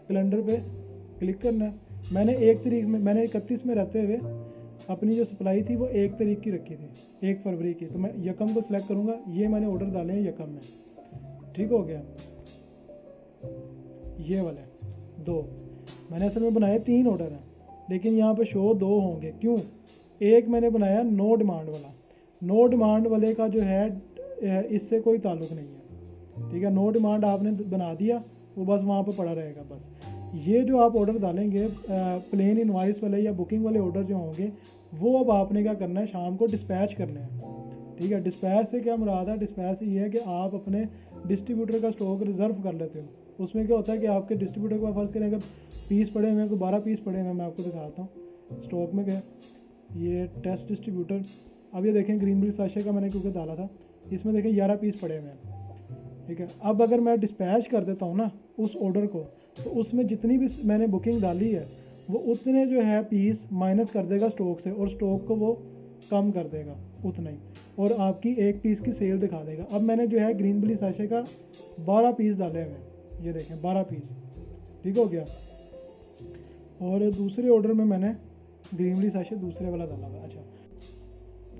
कैलेंडर पे क्लिक करना है। मैंने 31 में रहते हुए अपनी जो सप्लाई थी वो 1 तारीख की रखी थी, 1 फरवरी की, तो मैं यकम को सिलेक्ट करूँगा। ये मैंने ऑर्डर डाले हैं यकम में, ठीक हो गया। ये वाले 2 मैंने असल में बनाए 3 ऑर्डर हैं, लेकिन यहाँ पे शो 2 होंगे, क्यों? एक मैंने बनाया नो डिमांड वाला, नो डिमांड वाले का जो है इससे कोई ताल्लुक़ नहीं है, ठीक है। नो डिमांड आपने बना दिया, वो बस वहाँ पे पड़ा रहेगा बस। ये जो आप ऑर्डर डालेंगे प्लेन इनवॉइस वाले या बुकिंग वाले ऑर्डर जो होंगे, वो अब आपने क्या करना है, शाम को डिस्पैच करने हैं, ठीक है। डिस्पैच से क्या मुराद है? डिस्पैच से ये है कि आप अपने डिस्ट्रीब्यूटर का स्टॉक रिजर्व कर लेते हो। उसमें क्या होता है कि आपके डिस्ट्रीब्यूटर को फ़र्ज़ करें अगर पीस पड़े हुए हैं, कोई 12 पीस पड़े हुए हैं, मैं आपको दिखाता हूँ स्टॉक में क्या, ये टेस्ट डिस्ट्रीब्यूटर, अब ये देखें ग्रीन ब्रिज साशे का मैंने क्योंकि डाला था, इसमें देखें 11 पीस पड़े हुए हैं, ठीक है। अब अगर मैं डिस्पैच कर देता हूँ ना उस ऑर्डर को, तो उसमें जितनी भी मैंने बुकिंग डाली है वो उतने जो है पीस माइनस कर देगा स्टॉक से, और स्टॉक को वो कम कर देगा उतना ही, और आपकी 1 पीस की सेल दिखा देगा। अब मैंने जो है ग्रीन ब्रिज साशे का 12 पीस डाले हुए हैं, ये देखें 12 पीस, ठीक हो गया। और दूसरे ऑर्डर में मैंने ग्रीन ब्रिज साशे दूसरे वाला डाला हुआ। अच्छा,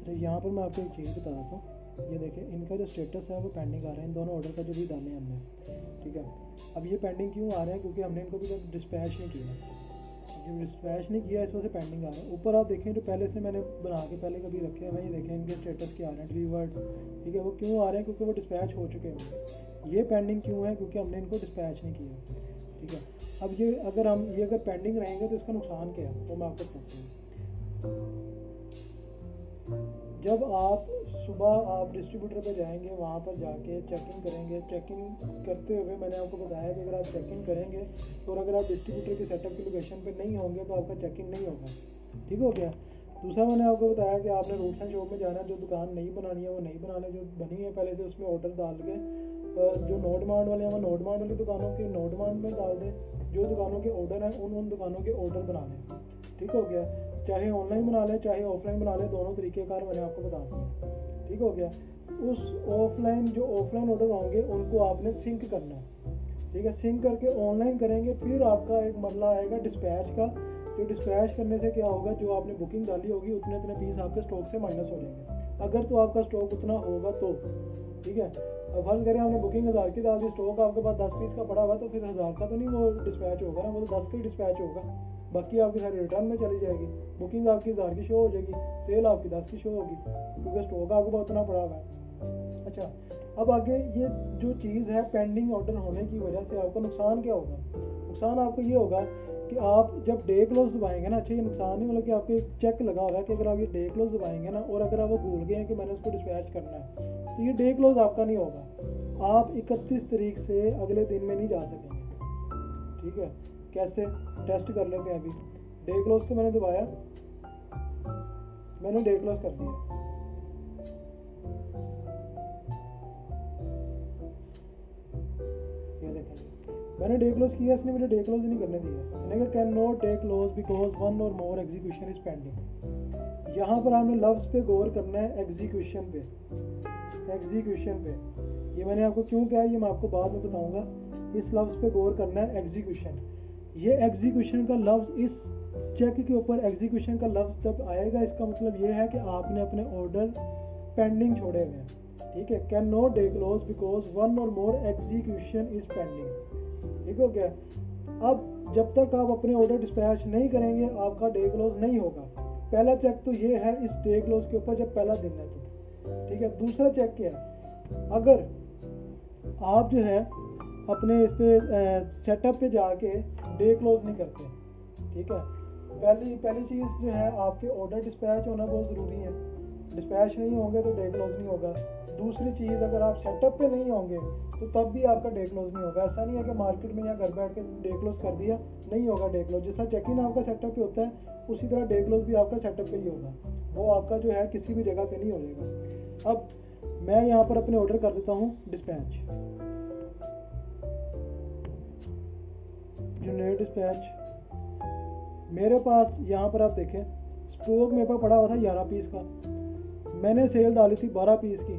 तो यहाँ पर मैं आपको एक चीज़ बता देता हूँ, ये देखें इनका जो स्टेटस है वो पेंडिंग आ रहा है, इन दोनों ऑर्डर का जो भी डाले हैं हमने, ठीक है। अब ये पेंडिंग क्यों आ रहे हैं? क्योंकि हमने इनको भी जब डिस्पैच नहीं किया, जब डिस्पैच नहीं किया इस वजह से पेंडिंग आ रहा है। ऊपर आप देखें जो पहले से मैंने बना के पहले कभी रखे हुए, ये देखें इनके स्टेटस क्या आ रहे हैं, डिलीवर्ड, ठीक है। वो क्यों आ रहे हैं? क्योंकि वो डिस्पैच हो चुके हैं। ये पेंडिंग क्यों है? क्योंकि हमने इनको डिस्पैच नहीं किया, ठीक है। अब ये अगर पेंडिंग रहेंगे तो इसका नुकसान क्या है वो मैं आपको बताता हूँ। जब आप सुबह आप डिस्ट्रीब्यूटर पे जाएंगे, वहाँ पर जाके चेकिंग करेंगे, चेकिंग करते हुए मैंने आपको बताया कि अगर आप चेकिंग करेंगे और अगर आप डिस्ट्रीब्यूटर की सेटअप की लोकेशन पे नहीं होंगे तो आपका चेकिंग नहीं होगा, ठीक हो गया। दूसरा मैंने आपको बताया कि आपने रूट्स एंड शॉप में जाना है, जो दुकान नहीं बनानी है वो नहीं बना लें, जो बनी है पहले से उसमें ऑर्डर डाल के, जो नो डिमांड वाले हैं वो नो डिमांड वाली दुकानों के नो डिमांड में डाल दें, जो दुकानों के ऑर्डर हैं उन दुकानों के ऑर्डर बना लें, ठीक हो गया। चाहे ऑनलाइन बना लें चाहे ऑफलाइन बना लें, दोनों तरीक़ेकार मैंने आपको बता दिए, ठीक हो गया। उस जो ऑफलाइन ऑर्डर होंगे उनको आपने सिंक करना है, ठीक है। सिंक करके ऑनलाइन करेंगे, फिर आपका एक मरला आएगा डिस्पैच का, जो डिस्पैच करने से क्या होगा, जो आपने बुकिंग डाली होगी उतने पीस आपके स्टॉक से माइनस हो जाएंगे, अगर तो आपका स्टॉक उतना होगा तो, ठीक है। अब फर्ज करें हमने बुकिंग 1000 की डाल दी, स्टॉक आपके पास 10 पीस का पड़ा हुआ, तो फिर 1000 का तो नहीं वो डिस्पैच होगा ना, वो तो 10 का ही डिस्पैच होगा, बाकी आपकी सारी रिटर्न में चली जाएगी। बुकिंग आपकी 1000 की शो हो जाएगी, सेल आपकी 10 की शो होगी, क्योंकि स्टॉक आपके पास उतना पड़ा हुआ है। अच्छा, अब आगे ये जो चीज़ है पेंडिंग ऑर्डर होने की वजह से आपको नुकसान क्या होगा? नुकसान आपको ये होगा कि आप जब डे क्लोज दबाएंगे ना, अच्छा ये नुकसान नहीं, मतलब कि आपको एक चेक लगा होगा कि अगर आप ये डे क्लोज दबाएंगे ना, और अगर आप वो भूल गए हैं कि मैंने उसको डिस्पैच करना है, तो ये डे क्लोज आपका नहीं होगा, आप 31 तारीख से अगले दिन में नहीं जा सकेंगे, ठीक है। कैसे? टेस्ट कर लेते हैं। अभी डे क्लोज को मैंने दबाया, मैंने डे क्लोज कर दिया, मैंने डे क्लोज किया, इसने मुझे डे क्लोज ही नहीं करने दिया। मैंने कहा can not day close because one और मोर एग्जीक्यूशन इज पेंडिंग। यहाँ पर आपने लफ्ज़ पे गौर करना है, एग्जीक्यूशन पे, एग्जीक्यूशन पे। ये मैंने आपको क्यों कहा है ये मैं आपको बाद में बताऊंगा। इस लफ्ज़ पे गौर करना है, एग्जीक्यूशन। ये एग्जीक्यूशन का लफ्ज़, इस चेक के ऊपर एग्जीक्यूशन का लफ्ज़ जब आएगा, इसका मतलब ये है कि आपने अपने ऑर्डर पेंडिंग छोड़े हुए हैं। ठीक है, can not day close because one और मोर एग्जीक्यूशन इज पेंडिंग। ठीक हो गया। अब जब तक आप अपने ऑर्डर डिस्पैच नहीं करेंगे आपका डे क्लोज नहीं होगा। पहला चेक तो ये है इस डे क्लोज के ऊपर, जब पहला दिन है तो। ठीक है, दूसरा चेक क्या है, अगर आप जो है अपने इस पे सेटअप पे जाके डे क्लोज नहीं करते। ठीक है, पहली चीज़ जो है आपके ऑर्डर डिस्पैच होना बहुत ज़रूरी है। डिस्पैच नहीं होंगे तो डे क्लोज नहीं होगा। दूसरी चीज़, अगर आप सेटअप पे नहीं होंगे तो तब भी आपका डे क्लोज नहीं होगा। ऐसा नहीं है कि मार्केट में या घर बैठ के डे क्लोज कर दिया, नहीं होगा डे क्लोज। जैसा चेक इन आपका सेटअप पे होता है उसी तरह डे क्लोज भी आपका सेटअप पे ही होगा। वो आपका जो है किसी भी जगह पे नहीं हो जाएगा। अब मैं यहाँ पर अपने ऑर्डर कर देता हूँ डिस्पैच, जनरेट डिस्पैच। मेरे पास यहाँ पर आप देखें स्टॉक मेरे पास पड़ा हुआ था 11 पीस का, मैंने सेल डाली थी 12 पीस की,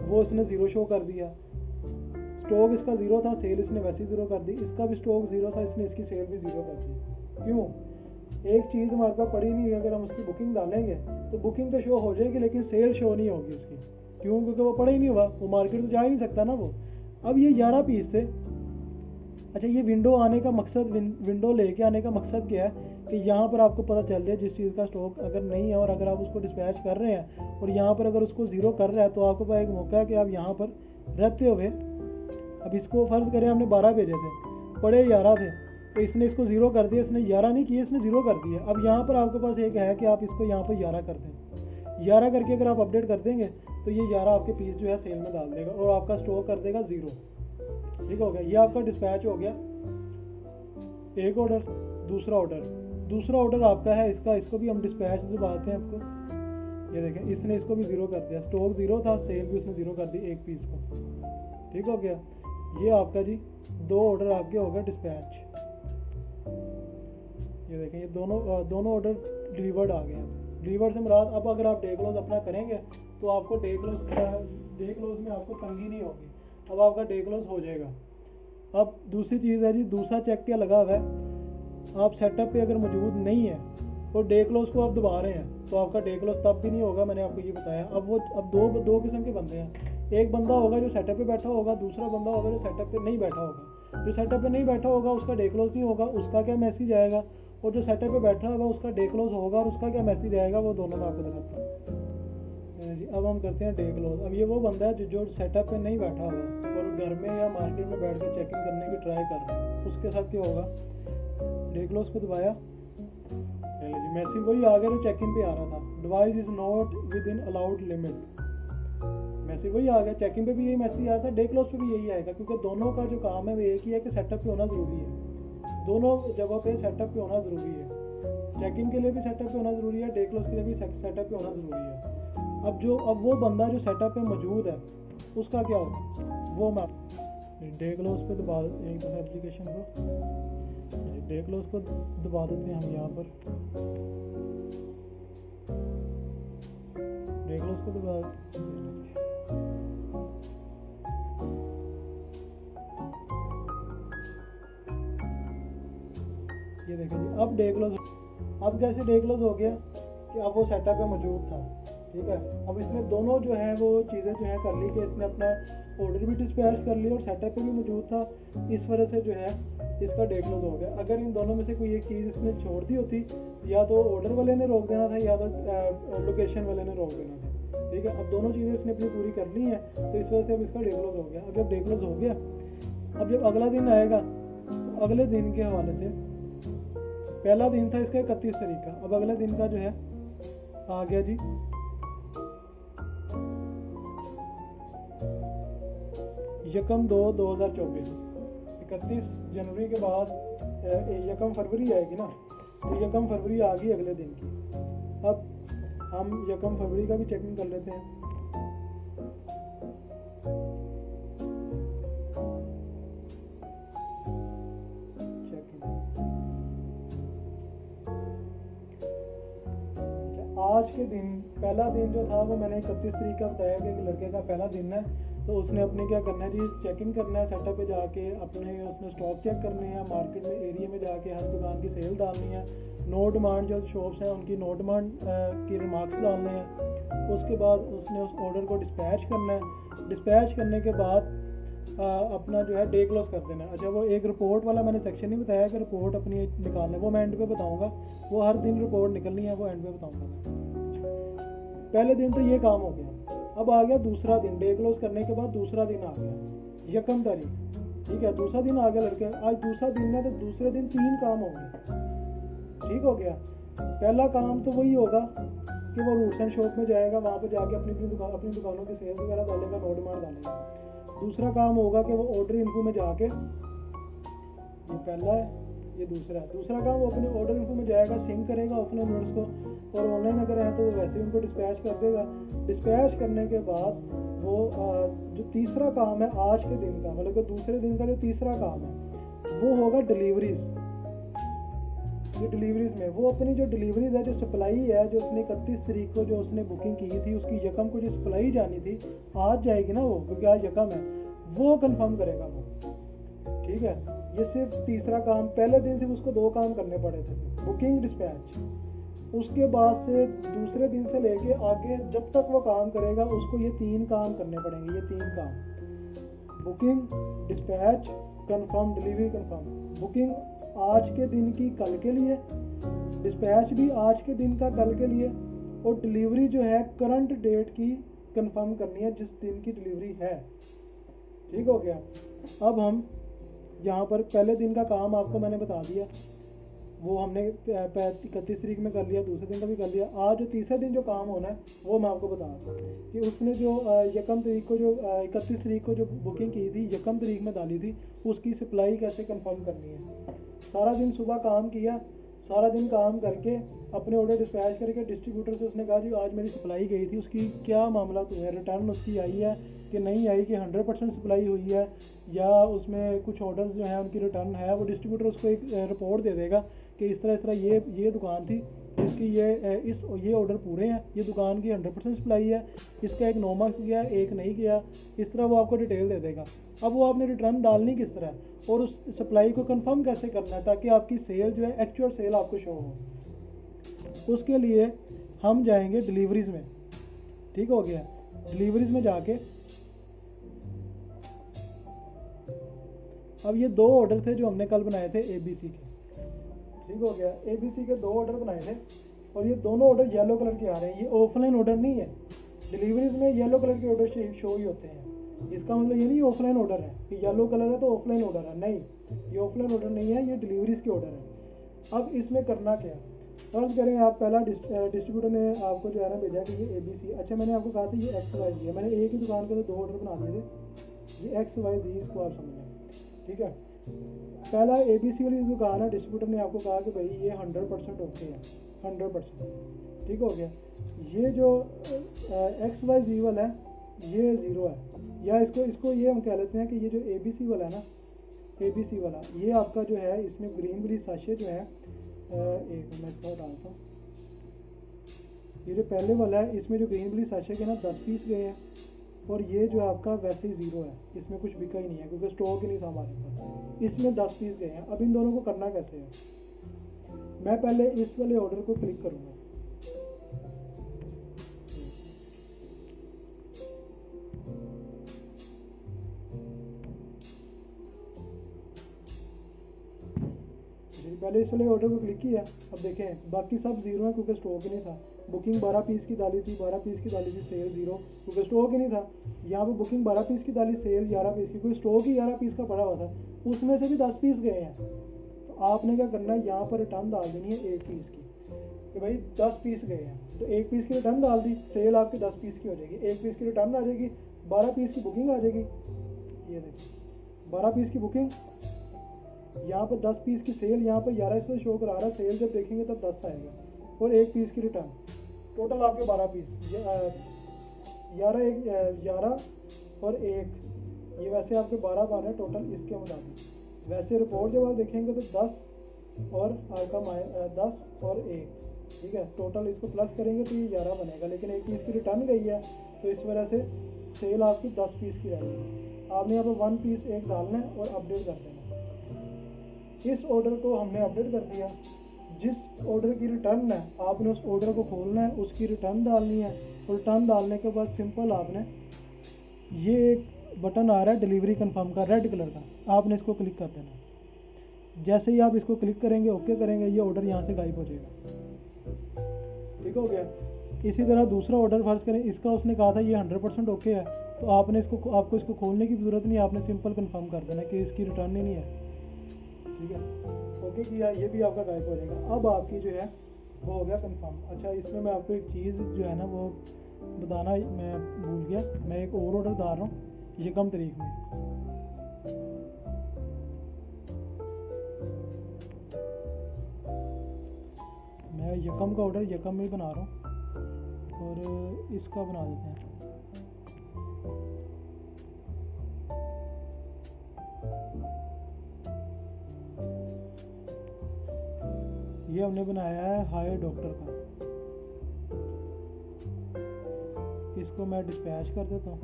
वो इसने ज़ीरो शो कर दिया। स्टॉक इसका ज़ीरो था, सेल इसने वैसे ही ज़ीरो कर दी। इसका भी स्टॉक ज़ीरो था, इसने इसकी सेल भी ज़ीरो कर दी। क्यों? एक चीज़ हमारे पास पड़ी नहीं है, अगर हम उसकी बुकिंग डालेंगे तो बुकिंग तो शो हो जाएगी लेकिन सेल शो नहीं होगी उसकी। क्यों? क्योंकि वो पड़ा ही नहीं हुआ, वो मार्केट तो जा ही नहीं सकता ना वो। अब ये 11 पीस से, अच्छा ये विंडो आने का मकसद, विंडो लेके आने का मकसद क्या है कि यहाँ पर आपको पता चल जाए जिस चीज़ का स्टॉक अगर नहीं है और अगर आप उसको डिस्पैच कर रहे हैं और यहाँ पर अगर उसको ज़ीरो कर रहा है तो आपके पास एक मौका है कि आप यहाँ पर रहते हुए, अब इसको फ़र्ज़ करें हमने 12 भेजे थे, पड़े 11 थे, तो इसने इसको ज़ीरो कर दिया, इसने 11 नहीं किए, इसने ज़ीरो कर दिया। अब यहाँ पर आपके पास एक है कि आप इसको यहाँ पर 11 कर दें। 11 करके अगर आप अपडेट कर देंगे तो ये 11 आपके पीस जो है सेल में डाल देगा और आपका स्टॉक कर देगा ज़ीरो। ठीक हो गया, ये आपका डिस्पैच हो गया एक ऑर्डर। दूसरा ऑर्डर आपका है इसका, इसको भी हम डिस्पैच दबाते हैं आपको। ये देखें इसने इसको भी ज़ीरो कर दिया, स्टॉक ज़ीरो था, सेल भी उसने ज़ीरो कर दी एक पीस को। ठीक हो गया, ये आपका जी 2 ऑर्डर आपके हो गए डिस्पैच। ये देखें ये दोनों ऑर्डर डिलीवर्ड आ गए हैं। डिलीवर्ड से मुराद, अब अगर आप डे क्लोज अपना करेंगे तो आपको डे क्लोज में आपको तंगी नहीं होगी, अब आपका डे क्लोज हो जाएगा। अब दूसरी चीज़ है जी, दूसरा चेक क्या लगा हुआ है, आप सेटअप पे अगर मौजूद नहीं है और डे क्लोज को आप दबा रहे हैं तो आपका डे क्लोज तब भी नहीं होगा। मैंने आपको ये बताया। अब दो किस्म के बंदे हैं, एक बंदा होगा जो सेटअप पे बैठा होगा, दूसरा बंदा होगा जो सेटअप पे नहीं बैठा होगा। जो सेटअप पे नहीं बैठा होगा उसका डे क्लोज नहीं होगा, उसका क्या मैसेज आएगा, और जो सेटअप पे बैठा होगा उसका डे क्लोज होगा और उसका क्या मैसेज आएगा, वो दोनों मैं आपको दिखाता हूँ जी। अब हम करते हैं डे क्लोज। अब ये वो बंदा है जो सेटअप पे नहीं बैठा हुआ और घर में या मार्केट में बैठ कर चेकिंग करने की ट्राई कर रहा है, उसके साथ क्या होगा, डे क्लोज को दबाया, जी मैसेज वही आ गया जो चेक इन पे आ रहा था, device is not with in allowed limit. Message वही आ गया, चेक इन पे भी यही मैसेज आया था, डे क्लोज पे भी यही आएगा, क्योंकि दोनों का जो काम है वो एक ही है कि सेटअप पे होना ज़रूरी है। दोनों जगह पे सेटअप पे होना ज़रूरी है। चेक इन के लिए भी सेटअप पे होना ज़रूरी है, डे क्लोज के लिए भी सेटअप पे होना ज़रूरी है। अब वो बंदा जो सेटअप पे मौजूद है उसका क्या होगा, वो मैं डे क्लोज पे दबा एक दफ़ा एप्लीकेशन को, डे क्लोज को दबा देते हैं हम यहाँ पर, डे क्लोज को दबा, ये देखें जी अब डे क्लोज। अब कैसे डे क्लोज हो गया कि अब वो सेटअप पे मौजूद था। ठीक है, अब इसने दोनों जो है वो चीज़ें जो है कर ली कि इसने अपना ऑर्डर भी डिस्पैच कर लिया और सेटअप पे भी मौजूद था, इस वजह से जो है इसका डे क्लोज हो गया। अगर इन दोनों में से कोई एक चीज़ इसने छोड़ दी होती, या तो ऑर्डर वाले ने रोक देना था या तो लोकेशन वाले ने रोक देना था। ठीक है, अब दोनों चीज़ें इसने अपनी पूरी कर ली हैं तो इस वजह से अब इसका डे क्लोज हो गया। अब जब डे क्लोज हो गया, अब जब अगला दिन आएगा तो अगले दिन के हवाले से, पहला दिन था इसका 31 तारीख का, अब अगले दिन का जो है आ गया जी 1/2/2024। 31 जनवरी के बाद 1 फरवरी आएगी ना, तो 1 फरवरी आ गई अगले दिन की। अब हम 1 फरवरी का भी चेकिंग कर लेते हैं। आज के दिन पहला दिन जो था वो मैंने 31 तारीख का बताया कि एक लड़के का पहला दिन है, तो उसने अपने क्या करना है जी, चेक इन करना है सेटअप पे जाके, अपने उसने स्टॉक चेक करने हैं, मार्केट में एरिया में जाके हर दुकान की सेल डालनी है, नो डिमांड जो शॉप्स हैं उनकी नो डिमांड की रिमार्क्स डालने हैं। उसके बाद उसने उस ऑर्डर को डिस्पैच करना है, डिस्पैच करने के बाद अपना जो है डे क्लोज कर देना है। अच्छा, वो एक रिपोर्ट वाला मैंने सेक्शन नहीं बताया कि रिपोर्ट अपनी निकालना है, वो मैं एंड पे बताऊंगा, वो हर दिन रिपोर्ट निकलनी है, वो एंड पे बताऊंगा मैं। पहले दिन तो ये काम हो गया। अब आ गया दूसरा दिन, डे क्लोज करने के बाद दूसरा दिन आ गया, 1 तारीख, ठीक है, दूसरा दिन आ गया लड़के, आज दूसरा दिन है तो दूसरे दिन 3 काम होंगे, ठीक हो गया। पहला काम तो वही होगा कि वो रूट्स एंड शॉप में जाएगा, वहाँ पर जाके अपनी दुकानों की सेल्स वगैरह डालेगा, नो डिमांड डालेगा। दूसरा काम होगा कि वो ऑर्डर इन्फो में जाके, ये पहला है, ये दूसरा है, दूसरा काम वो अपने ऑर्डर इन्फो में जाएगा, सिंक करेगा ऑफलाइन ऑर्डर्स को, और ऑनलाइन अगर है तो वो वैसे ही उनको डिस्पैच कर देगा। डिस्पैच करने के बाद वो जो तीसरा काम है आज के दिन का, मतलब कि दूसरे दिन का जो तीसरा काम है वो होगा डिलीवरीज। ये डिलीवरीज में वो अपनी जो डिलीवरीज है, जो सप्लाई है, जो उसने 31 तारीख को जो उसने बुकिंग की थी, उसकी यकम को जो सप्लाई जानी थी आज जाएगी ना वो, क्योंकि आज यकम है, वो कंफर्म करेगा वो, ठीक है। ये सिर्फ तीसरा काम, पहले दिन सिर्फ उसको 2 काम करने पड़े थे, बुकिंग डिस्पैच। उसके बाद से दूसरे दिन से लेके आगे जब तक वो काम करेगा उसको ये 3 काम करने पड़ेंगे, ये 3 काम, booking, dispatch, confirm, delivery confirm. Booking आज के दिन की कल के लिए, डिस्पैच भी आज के दिन का कल के लिए, और डिलीवरी जो है करंट डेट की कंफर्म करनी है, जिस दिन की डिलीवरी है, ठीक हो गया। अब हम यहाँ पर पहले दिन का काम आपको मैंने बता दिया, वो हमने 31 तारीख में कर लिया, दूसरे दिन का भी कर लिया। आज जो तीसरे दिन जो काम होना है वो मैं आपको बता दूँ कि उसने जो 1 तारीख को, जो 31 तारीख को जो बुकिंग की थी, 1 तारीख में डाली थी, उसकी सप्लाई कैसे कंफर्म करनी है। सारा दिन सुबह काम किया, सारा दिन काम करके अपने ऑर्डर डिस्पैच करके डिस्ट्रीब्यूटर से उसने कहा जी आज मेरी सप्लाई गई थी, उसकी क्या मामला तो है, रिटर्न उसकी आई है कि नहीं आई, कि 100% सप्लाई हुई है, या उसमें कुछ ऑर्डर्स जो हैं उनकी रिटर्न है। वो डिस्ट्रीब्यूटर उसको एक रिपोर्ट दे देगा कि इस तरह ये दुकान थी, इसकी ये ऑर्डर पूरे हैं, ये दुकान की 100% सप्लाई है, इसका एक 9 मार्क्स गया, एक नहीं गया, इस तरह वो आपको डिटेल दे देगा। अब वो आपने रिटर्न डालनी किस तरह और उस सप्लाई को कंफर्म कैसे करना है ताकि आपकी सेल जो है एक्चुअल सेल आपको शो हो। उसके लिए हम जाएंगे डिलीवरीज में, ठीक हो गया। डिलीवरीज में जाके अब ये 2 ऑर्डर थे जो हमने कल बनाए थे ABC के, ठीक हो गया। ABC के 2 ऑर्डर बनाए थे और ये दोनों ऑर्डर येलो कलर के आ रहे हैं, ये ऑफलाइन ऑर्डर नहीं है। डिलीवरीज में येलो कलर के ऑर्डर शो ही होते हैं, इसका मतलब ये नहीं ऑफलाइन ऑर्डर है कि येलो कलर है तो ऑफलाइन ऑर्डर है, नहीं, ये ऑफलाइन ऑर्डर नहीं है, ये डिलीवरीज के ऑर्डर है। अब इसमें करना क्या, फर्ज करें आप पहला डिस्ट्रीब्यूटर ने आपको जो है ना भेजा कि ये ABC, अच्छा मैंने आपको कहा था ये XYZ है, मैंने एक ही दुकान के 2 ऑर्डर बना दिए थे, ये XYZ इसको आप समझ लें, ठीक है। पहला ABC वाली दुकान है, डिस्ट्रीब्यूटर ने आपको कहा कि भाई ये 100% ओके है, 100%, ठीक हो गया। ये जो XYZ वाला है ये 0 है, या इसको ये हम कह लेते हैं कि ये जो ABC वाला है ना, ABC वाला ये आपका जो है, इसमें ग्रीन वाली साशे जो है, एक मैं इसको डालता हूँ, ये जो पहले वाला है इसमें जो ग्रीन वाली साशे के ना 10 पीस गए हैं, और ये जो आपका वैसे ही 0 है, इसमें कुछ बिका ही नहीं है क्योंकि स्टॉक ही नहीं था हमारे पास, इसमें 10 पीस गए हैं। अब इन दोनों को करना कैसे है, मैं पहले इस वाले ऑर्डर को क्लिक करूँगा, पहले इस वाले ऑर्डर को क्लिक किया। अब देखें बाकी सब 0 है क्योंकि स्टॉक ही नहीं था। बुकिंग 12 पीस की डाली थी, 12 पीस की डाली थी, सेल 0 क्योंकि स्टॉक ही नहीं था। यहाँ पे बुकिंग 12 पीस की डाली, सेल 11 पीस की, क्योंकि स्टॉक ही 11 पीस का पड़ा हुआ था, उसमें से भी 10 पीस गए हैं। तो आपने क्या करना है, यहाँ पर रिटर्न डाल देनी है 1 पीस की कि भाई 10 पीस गए हैं, तो 1 पीस की रिटर्न डाल दी, सेल आपकी 10 पीस की हो जाएगी, 1 पीस की रिटर्न आ जाएगी, 12 पीस की बुकिंग आ जाएगी। ये देखिए 12 पीस की बुकिंग, यहाँ पर 10 पीस की सेल, यहाँ पर 11 इसमें शो करा रहा है, सेल जब देखेंगे तब 10 आएगा, और 1 पीस की रिटर्न, टोटल आपके 12 पीस, 11 और 1, ये वैसे आपके 12 बन रहे हैं टोटल इसके मुताबिक। वैसे रिपोर्ट जब आप देखेंगे तो 10 और आपका 10 और 1, ठीक है, टोटल इसको प्लस करेंगे तो ये 11 बनेगा, लेकिन एक पीस की रिटर्न गई है तो इस वजह से सेल आपकी 10 पीस की रहेगी। आपने यहाँ पर 1 पीस एक डालना है और अपडेट कर देना। इस ऑर्डर को हमने अपडेट कर दिया। जिस ऑर्डर की रिटर्न है आपने उस ऑर्डर को खोलना है, उसकी रिटर्न डालनी है, और रिटर्न डालने के बाद सिंपल आपने ये एक बटन आ रहा है डिलीवरी कंफर्म का रेड कलर का, आपने इसको क्लिक कर देना। जैसे ही आप इसको क्लिक करेंगे, ओके करेंगे, ये ऑर्डर यहाँ से गायब हो जाएगा। ठीक हो गया। इसी तरह दूसरा ऑर्डर फर्ज करें, इसका उसने कहा था ये 100% ओके है, तो आपने आपको इसको खोलने की ज़रूरत नहीं, आपने सिंपल कंफर्म कर देना कि इसकी रिटर्न ही नहीं है। ठीक है, ओके किया, ये भी आपका गायब हो जाएगा। अब आपकी जो है वो हो गया कंफर्म। अच्छा, इसमें मैं आपको एक चीज़ जो है ना वो बताना मैं भूल गया, मैं एक और ऑर्डर डाल रहा हूँ यकम तारीख में। मैं यकम का ऑर्डर यकम में बना रहा हूँ और इसका बना देते हैं। ये हमने बनाया है हाय डॉक्टर का, इसको मैं डिस्पैच कर देता हूँ।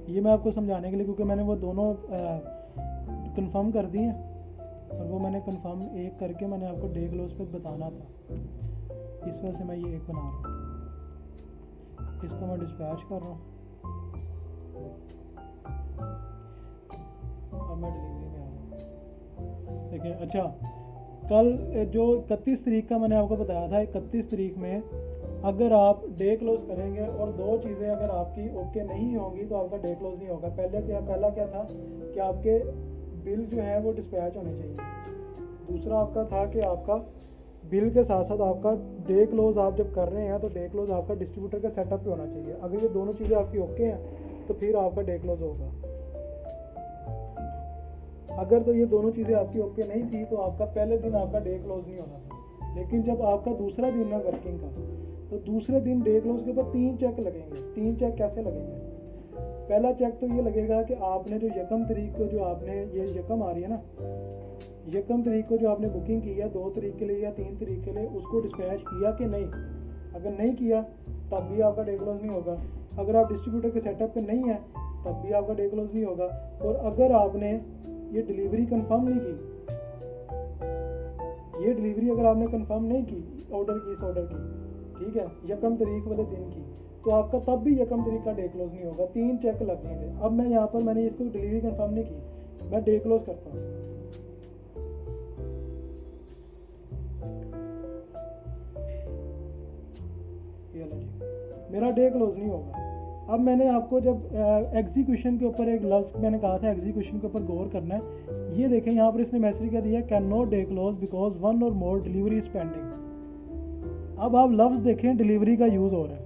ये मैं आपको समझाने के लिए, क्योंकि मैंने वो दोनों कंफर्म कर दिए हैं और वो मैंने कंफर्म एक करके मैंने आपको डे क्लोज पे बताना था, इस वजह से मैं ये एक बना रहा हूँ। इसको मैं डिस्पैच कर रहा हूँ। अब मैं डिलीवरी में आ रहा हूँ। देखिए, अच्छा, कल जो 31 तारीख का मैंने आपको बताया था, 31 तारीख में अगर आप डे क्लोज करेंगे और दो चीज़ें अगर आपकी ओके नहीं होंगी तो आपका डे क्लोज नहीं होगा। पहला क्या था कि आपके बिल जो है वो डिस्पैच होने चाहिए। दूसरा आपका था कि आपका बिल के साथ साथ आपका डे क्लोज आप जब कर रहे हैं तो डे क्लोज आपका डिस्ट्रीब्यूटर के सेटअप पे होना चाहिए। अगर ये दोनों चीज़ें आपकी ओके हैं तो फिर आपका डे क्लोज होगा। अगर तो ये दोनों चीज़ें आपकी ओके नहीं थी तो आपका पहले दिन आपका डे क्लोज नहीं होना था। लेकिन जब आपका दूसरा दिन है वर्किंग का, तो दूसरे दिन डे क्लोज के ऊपर 3 चेक लगेंगे। 3 चेक कैसे लगेंगे? पहला चेक तो ये लगेगा कि आपने जो यकम तारीख को जो आपने ये यकम आ रही है ना, यकम तारीख को जो आपने बुकिंग की है 2 तारीख के लिए या 3 तारीख के लिए, उसको डिस्पैच किया कि नहीं। अगर नहीं किया तब भी आपका डे क्लोज नहीं होगा। अगर आप डिस्ट्रीब्यूटर के सेटअप पे नहीं है तब भी आपका डे क्लोज नहीं होगा। और अगर आपने ये डिलीवरी कंफर्म नहीं की, ये डिलीवरी अगर आपने कंफर्म नहीं की ऑर्डर की, इस ऑर्डर की, ठीक है, यकम तारीख वाले दिन की, तो आपका तब भी यकम तारीख का डे क्लोज नहीं होगा। 3 चेक लगेंगे। अब मैं यहाँ पर मैंने इसको डिलीवरी कंफर्म नहीं की, मैं डे क्लोज करता हूँ। ये लो जी, मेरा डे क्लोज नहीं होगा। अब मैंने आपको जब एग्जीक्यूशन के ऊपर एक लफ्ज़ मैंने कहा था, एग्जीक्यूशन के ऊपर गौर करना है। ये देखें, यहाँ पर इसने मैसेज क्या दिया, can not day close because 1 और मोर डिलीवरी इज पेंडिंग। अब आप लफ्ज़ देखें, डिलीवरी का यूज़ हो रहा है।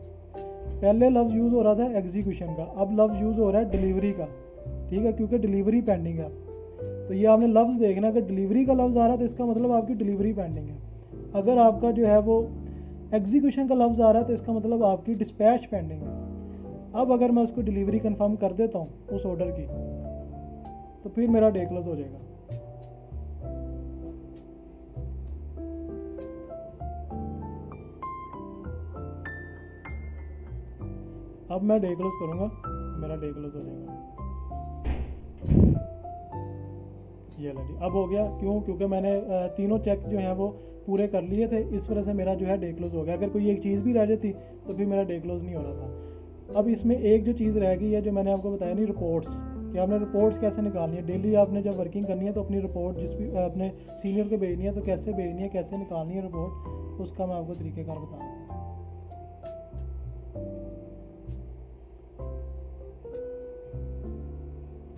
पहले लफ्ज़ यूज़ हो रहा था एग्जीक्यूशन का, अब लफ्ज़ यूज़ हो रहा है डिलीवरी का। ठीक है, क्योंकि डिलीवरी पेंडिंग है। तो ये आपने लफ्ज़ देखना, अगर डिलीवरी का लफ्ज़ आ रहा है तो इसका मतलब आपकी डिलीवरी पेंडिंग है। अगर आपका जो है वो एग्जीक्यूशन का लफ्ज़ आ रहा है तो इसका मतलब आपकी डिस्पैच पेंडिंग है। अब अगर मैं उसको डिलीवरी कंफर्म कर देता हूँ उस ऑर्डर की, तो फिर मेरा डे क्लोज हो जाएगा। अब मैं डे क्लोज करूँगा, मेरा डे क्लोज हो जाएगा। ये लो जी, अब हो गया। क्यों? क्योंकि मैंने तीनों चेक जो हैं वो पूरे कर लिए थे, इस वजह से मेरा जो है डे क्लोज हो गया। अगर कोई एक चीज़ भी रह जाती तो फिर मेरा डे क्लोज नहीं हो रहा था। अब इसमें एक जो चीज़ रह गई है जो मैंने आपको बताया नहीं, रिपोर्ट्स, कि आपने रिपोर्ट्स कैसे निकालनी है। डेली आपने जब वर्किंग करनी है तो अपनी रिपोर्ट जिस भी अपने सीनियर को भेजनी है तो कैसे भेजनी है, कैसे निकालनी है रिपोर्ट, उसका मैं आपको तरीक़ेकार बताऊँ।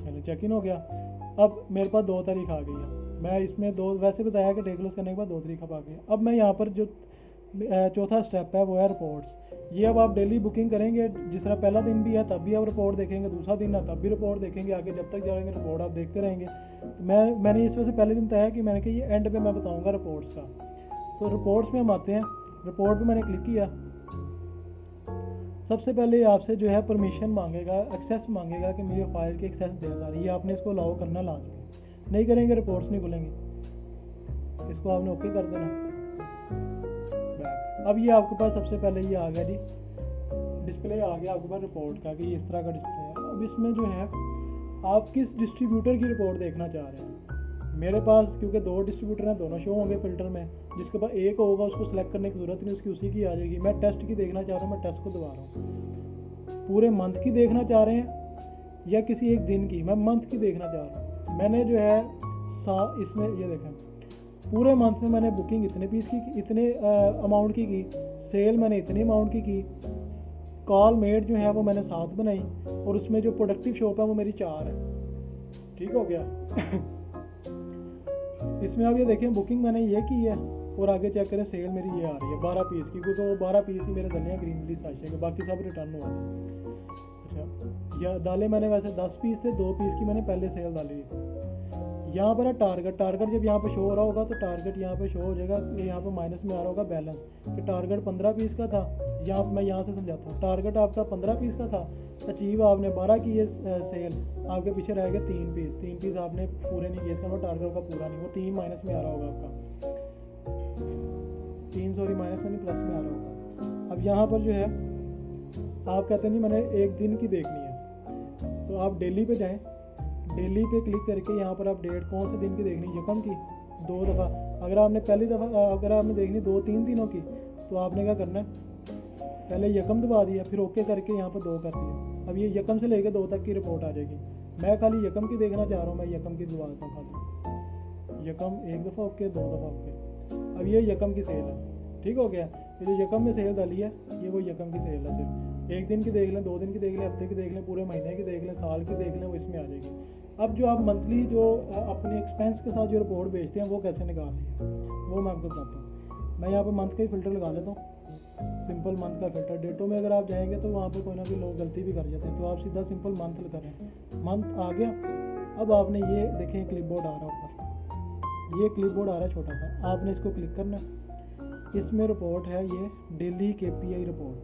चलो, चेक इन हो गया। अब मेरे पास 2 तारीख आ गई है। मैं इसमें वैसे बताया कि डे क्लोज करने के बाद 2 तारीख अब आ गई। अब मैं यहाँ पर जो चौथा स्टेप है वो है रिपोर्ट्स। ये अब आप डेली बुकिंग करेंगे, जिस तरह पहला दिन भी है तब भी आप रिपोर्ट देखेंगे, दूसरा दिन है तब भी रिपोर्ट देखेंगे, आगे जब तक जाएंगे रिपोर्ट आप देखते रहेंगे। तो मैंने इस वजह से पहले दिन बताया कि मैंने कि ये एंड पे मैं बताऊँगा रिपोर्ट्स का। तो रिपोर्ट्स में हम आते हैं। रिपोर्ट पर मैंने क्लिक किया। सबसे पहले आपसे जो है परमिशन मांगेगा, एक्सेस मांगेगा कि मुझे फाइल की एक्सेस दे सारी। ये आपने इसको अलाउ करना लाजमी, नहीं करेंगे रिपोर्ट्स नहीं खुलेंगी। इसको आपने ओके कर देना। बैक। अब ये आपके पास सबसे पहले ये आ गया जी, डिस्प्ले आ गया आपके पास रिपोर्ट का कि इस तरह का डिस्प्ले है। अब इसमें जो है आप किस डिस्ट्रीब्यूटर की रिपोर्ट देखना चाह रहे हैं। मेरे पास क्योंकि 2 डिस्ट्रीब्यूटर हैं, दोनों शो होंगे फिल्टर में, जिसके पास एक होगा उसको सेलेक्ट करने की ज़रूरत नहीं, उसकी उसी की आ जाएगी। मैं टेस्ट की देखना चाह रहा हूँ, मैं टेस्ट को दबा रहा हूँ। पूरे मंथ की देखना चाह रहे हैं या किसी एक दिन की, मैं मंथ की देखना चाह रहा हूँ। मैंने जो है इसमें ये देखें, पूरे मंथ में मैंने बुकिंग इतने पीस की, इतने अमाउंट की, सेल मैंने इतने अमाउंट की, कॉल मेड जो है वो मैंने 7 बनाई, और उसमें जो प्रोडक्टिव शॉप है वो मेरी 4 है। ठीक हो गया। इसमें आप ये देखें बुकिंग मैंने ये की है, और आगे चेक करें सेल मेरी ये आ रही है 12 पीस की, क्योंकि वो 12 पीस ही मेरे डले हैं ग्रीन वाली साशे के, बाकी सब रिटर्न हुआ था। अच्छा, या डाले मैंने वैसे 10 पीस थे, 2 पीस की मैंने पहले सेल डाली है। यहाँ पर है टारगेट, टारगेट जब यहाँ पे शो हो रहा होगा तो टारगेट यहाँ पे शो हो जाएगा, यहाँ पे माइनस में आ रहा होगा बैलेंस कि टारगेट 15 पीस का था। यहाँ मैं यहाँ से समझाता हूँ, टारगेट आपका 15 पीस का था, अचीव आपने 12 की है सेल, आपके पीछे रह गए 3 पीस आपने पूरे नहीं किए, इसका मतलब टारगेट का पूरा नहीं, वो 3 माइनस में आ रहा होगा आपका, 3 सॉरी माइनस में नहीं प्लस में आ रहा होगा। अब यहाँ पर जो है आप कहते नहीं मैंने एक दिन की देखनी है, तो आप डेली पे जाएँ, डेली पे क्लिक करके यहाँ पर आप डेट कौन से दिन की देखनी, यकम की 2 दफ़ा। अगर आपने पहली दफ़ा अगर आपने देखनी 2-3 दिनों की, तो आपने क्या करना है, पहले यकम दबा दिया, फिर ओके करके यहाँ पर 2 कर दिया। अब ये यकम से लेकर 2 तक की रिपोर्ट आ जाएगी। मैं खाली यकम की देखना चाह रहा हूँ, मैं यकम की दबाता हूँ खाली, यकम 1 दफ़ा ओके, 2 दफ़ा ओके। अब ये यकम की सेल है, ठीक हो गया। ये जो यकम में सेल डाली है ये वो यकम की सेल है। सिर्फ 1 दिन की देख लें, 2 दिन की देख लें, हफ्ते की देख लें, पूरे महीने की देख लें, साल की देख लें, वो इसमें आ जाएगी। अब जो आप मंथली जो अपने एक्सपेंस के साथ जो रिपोर्ट भेजते हैं वो कैसे निकालनी है, वो मैं आपको बताता हूँ। मैं यहाँ पर मंथ का ही फ़िल्टर लगा लेता हूँ, सिंपल मंथ का फ़िल्टर। डेटों में अगर आप जाएंगे तो वहाँ पर कोई ना कोई लोग गलती भी कर जाते हैं, तो आप सीधा सिंपल मंथ करें, मंथ आ गया। अब आपने ये देखें क्लिपबोर्ड आ रहा है ऊपर, ये क्लिपबोर्ड आ रहा है छोटा सा, आपने इसको क्लिक करना है। इसमें रिपोर्ट है ये डेली KPI रिपोर्ट,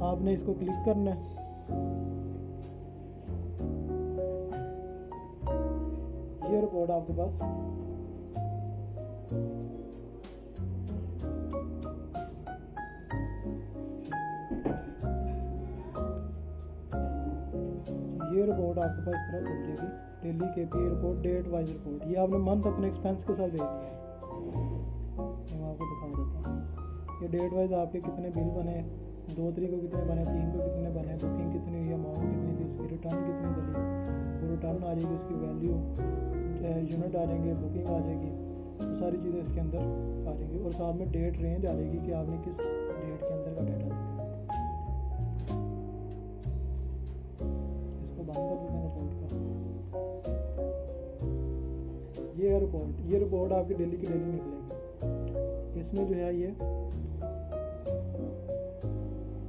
आपने इसको क्लिक करना है। ये रिपोर्ट आपके पास ये रिपोर्ट आपके पास इस तरह खुल जाएगी, daily KPI report, date wise report. ये आपने मंथ अपने एक्सपेंस के साथ भेज दिया, मैं आपको दिखा देता हूँ। ये डेट वाइज आपके कितने बिल बने, 2 तारीख को कितने बने, 3 को कितने बने, बुकिंग कितनी हुई, अमाउंट कितनी थी, उसकी रिटर्न कितनी डली, वो रिटर्न आ जाएगी, उसकी वैल्यू, यूनिट आ जाएंगे, बुकिंग आ जाएगी, तो सारी चीज़ें इसके अंदर आ जाएंगी, और साथ में डेट रेंज आ जाएगी कि आपने किस डेट के अंदर का डेटा देखा। इसको बंद कर देते हैं रिपोर्ट का। ये है रिपोर्ट, ये रिपोर्ट आपकी डेली की डेली निकलेगी। इसमें जो है ये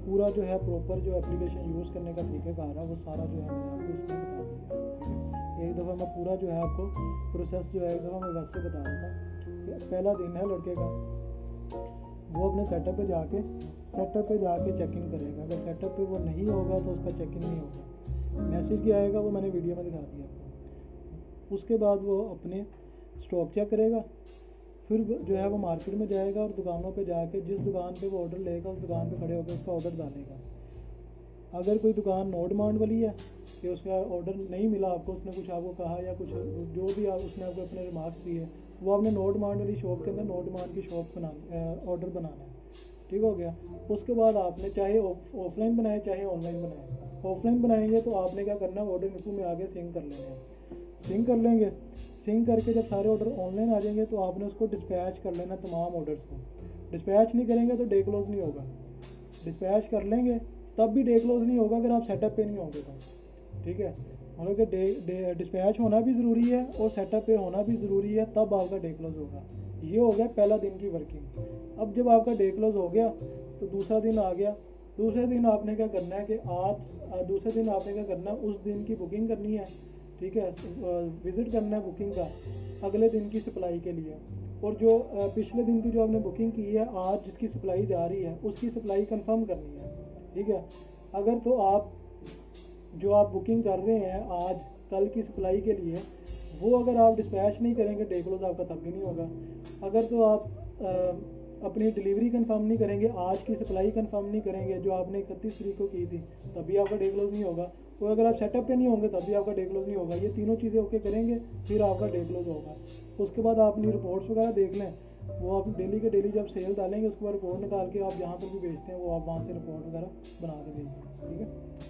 पूरा जो है प्रॉपर जो एप्लीकेशन यूज़ करने का तरीक़ाकार है वो सारा जो है मैंने आपको इसमें बता दिया। एक दफ़ा मैं पूरा जो है आपको प्रोसेस जो है एक दफ़ा मैं वैसे बता देता हूँ। पहला दिन है लड़के का, वो अपने सेटअप पे जाके चेक इन करेगा। अगर सेटअप पे वो नहीं होगा तो उसका चेक इन नहीं होगा, मैसेज क्या आएगा वो मैंने वीडियो में दिखा दिया आपको। उसके बाद वो अपने स्टॉक चेक करेगा, फिर जो है वो मार्केट में जाएगा और दुकानों पे जाके जिस दुकान पे वो ऑर्डर लेगा उस दुकान पे खड़े होकर उसका ऑर्डर डालेगा। अगर कोई दुकान नो डिमांड वाली है कि उसका ऑर्डर नहीं मिला आपको, उसने कुछ आपको कहा या कुछ जो भी उसने आपको अपने रिमार्क्स दिए, वो आपने नो डिमांड वाली शॉप के अंदर नो डिमांड की शॉप ऑर्डर बनाना है। ठीक हो गया। उसके बाद आपने चाहे ऑफलाइन बनाए चाहे ऑनलाइन बनाए, ऑफलाइन बनाएंगे तो आपने क्या करना है, ऑर्डर इनफो में आगे सिंक कर लेना है। सिंक कर लेंगे, सिंक करके जब सारे ऑर्डर ऑनलाइन आ जाएंगे तो आपने उसको डिस्पैच कर लेना तमाम ऑर्डर्स को। डिस्पैच नहीं करेंगे तो डे क्लोज नहीं होगा, डिस्पैच कर लेंगे तब भी डे क्लोज नहीं होगा अगर आप सेटअप पे नहीं होंगे तो। ठीक है, मतलब कि डिस्पैच होना भी ज़रूरी है और सेटअप पे होना भी ज़रूरी है, तब आपका डे क्लोज होगा। ये हो गया पहला दिन की वर्किंग। अब जब आपका डे क्लोज हो गया तो दूसरा दिन आ गया। दूसरे दिन आपने क्या करना है कि दूसरे दिन आपने क्या करना है, उस दिन की बुकिंग करनी है। ठीक है, विज़िट करना है बुकिंग का अगले दिन की सप्लाई के लिए, और जो पिछले दिन की जो आपने बुकिंग की है आज जिसकी सप्लाई जा रही है उसकी सप्लाई कंफर्म करनी है। ठीक है, अगर तो आप जो आप बुकिंग कर रहे हैं आज कल की सप्लाई के लिए, वो अगर आप डिस्पैच नहीं करेंगे डे क्लोज आपका तब भी नहीं होगा। अगर तो आप अपनी डिलीवरी कंफर्म नहीं करेंगे, आज की सप्लाई कंफर्म नहीं करेंगे जो आपने 31 तारीख को की थी, तभी आपका डे क्लोज नहीं होगा। और अगर आप सेटअप पे नहीं होंगे तब भी आपका डे क्लोज नहीं होगा। ये तीनों चीज़ें ओके करेंगे फिर आपका डे क्लोज होगा। उसके बाद आप अपनी रिपोर्ट्स वगैरह देख लें, वो आप डेली के डेली जब सेल डालेंगे उसके बाद रिपोर्ट निकाल के आप जहाँ पर भी भेजते हैं वो आप वहाँ से रिपोर्ट वगैरह बना के भेजिए, ठीक है।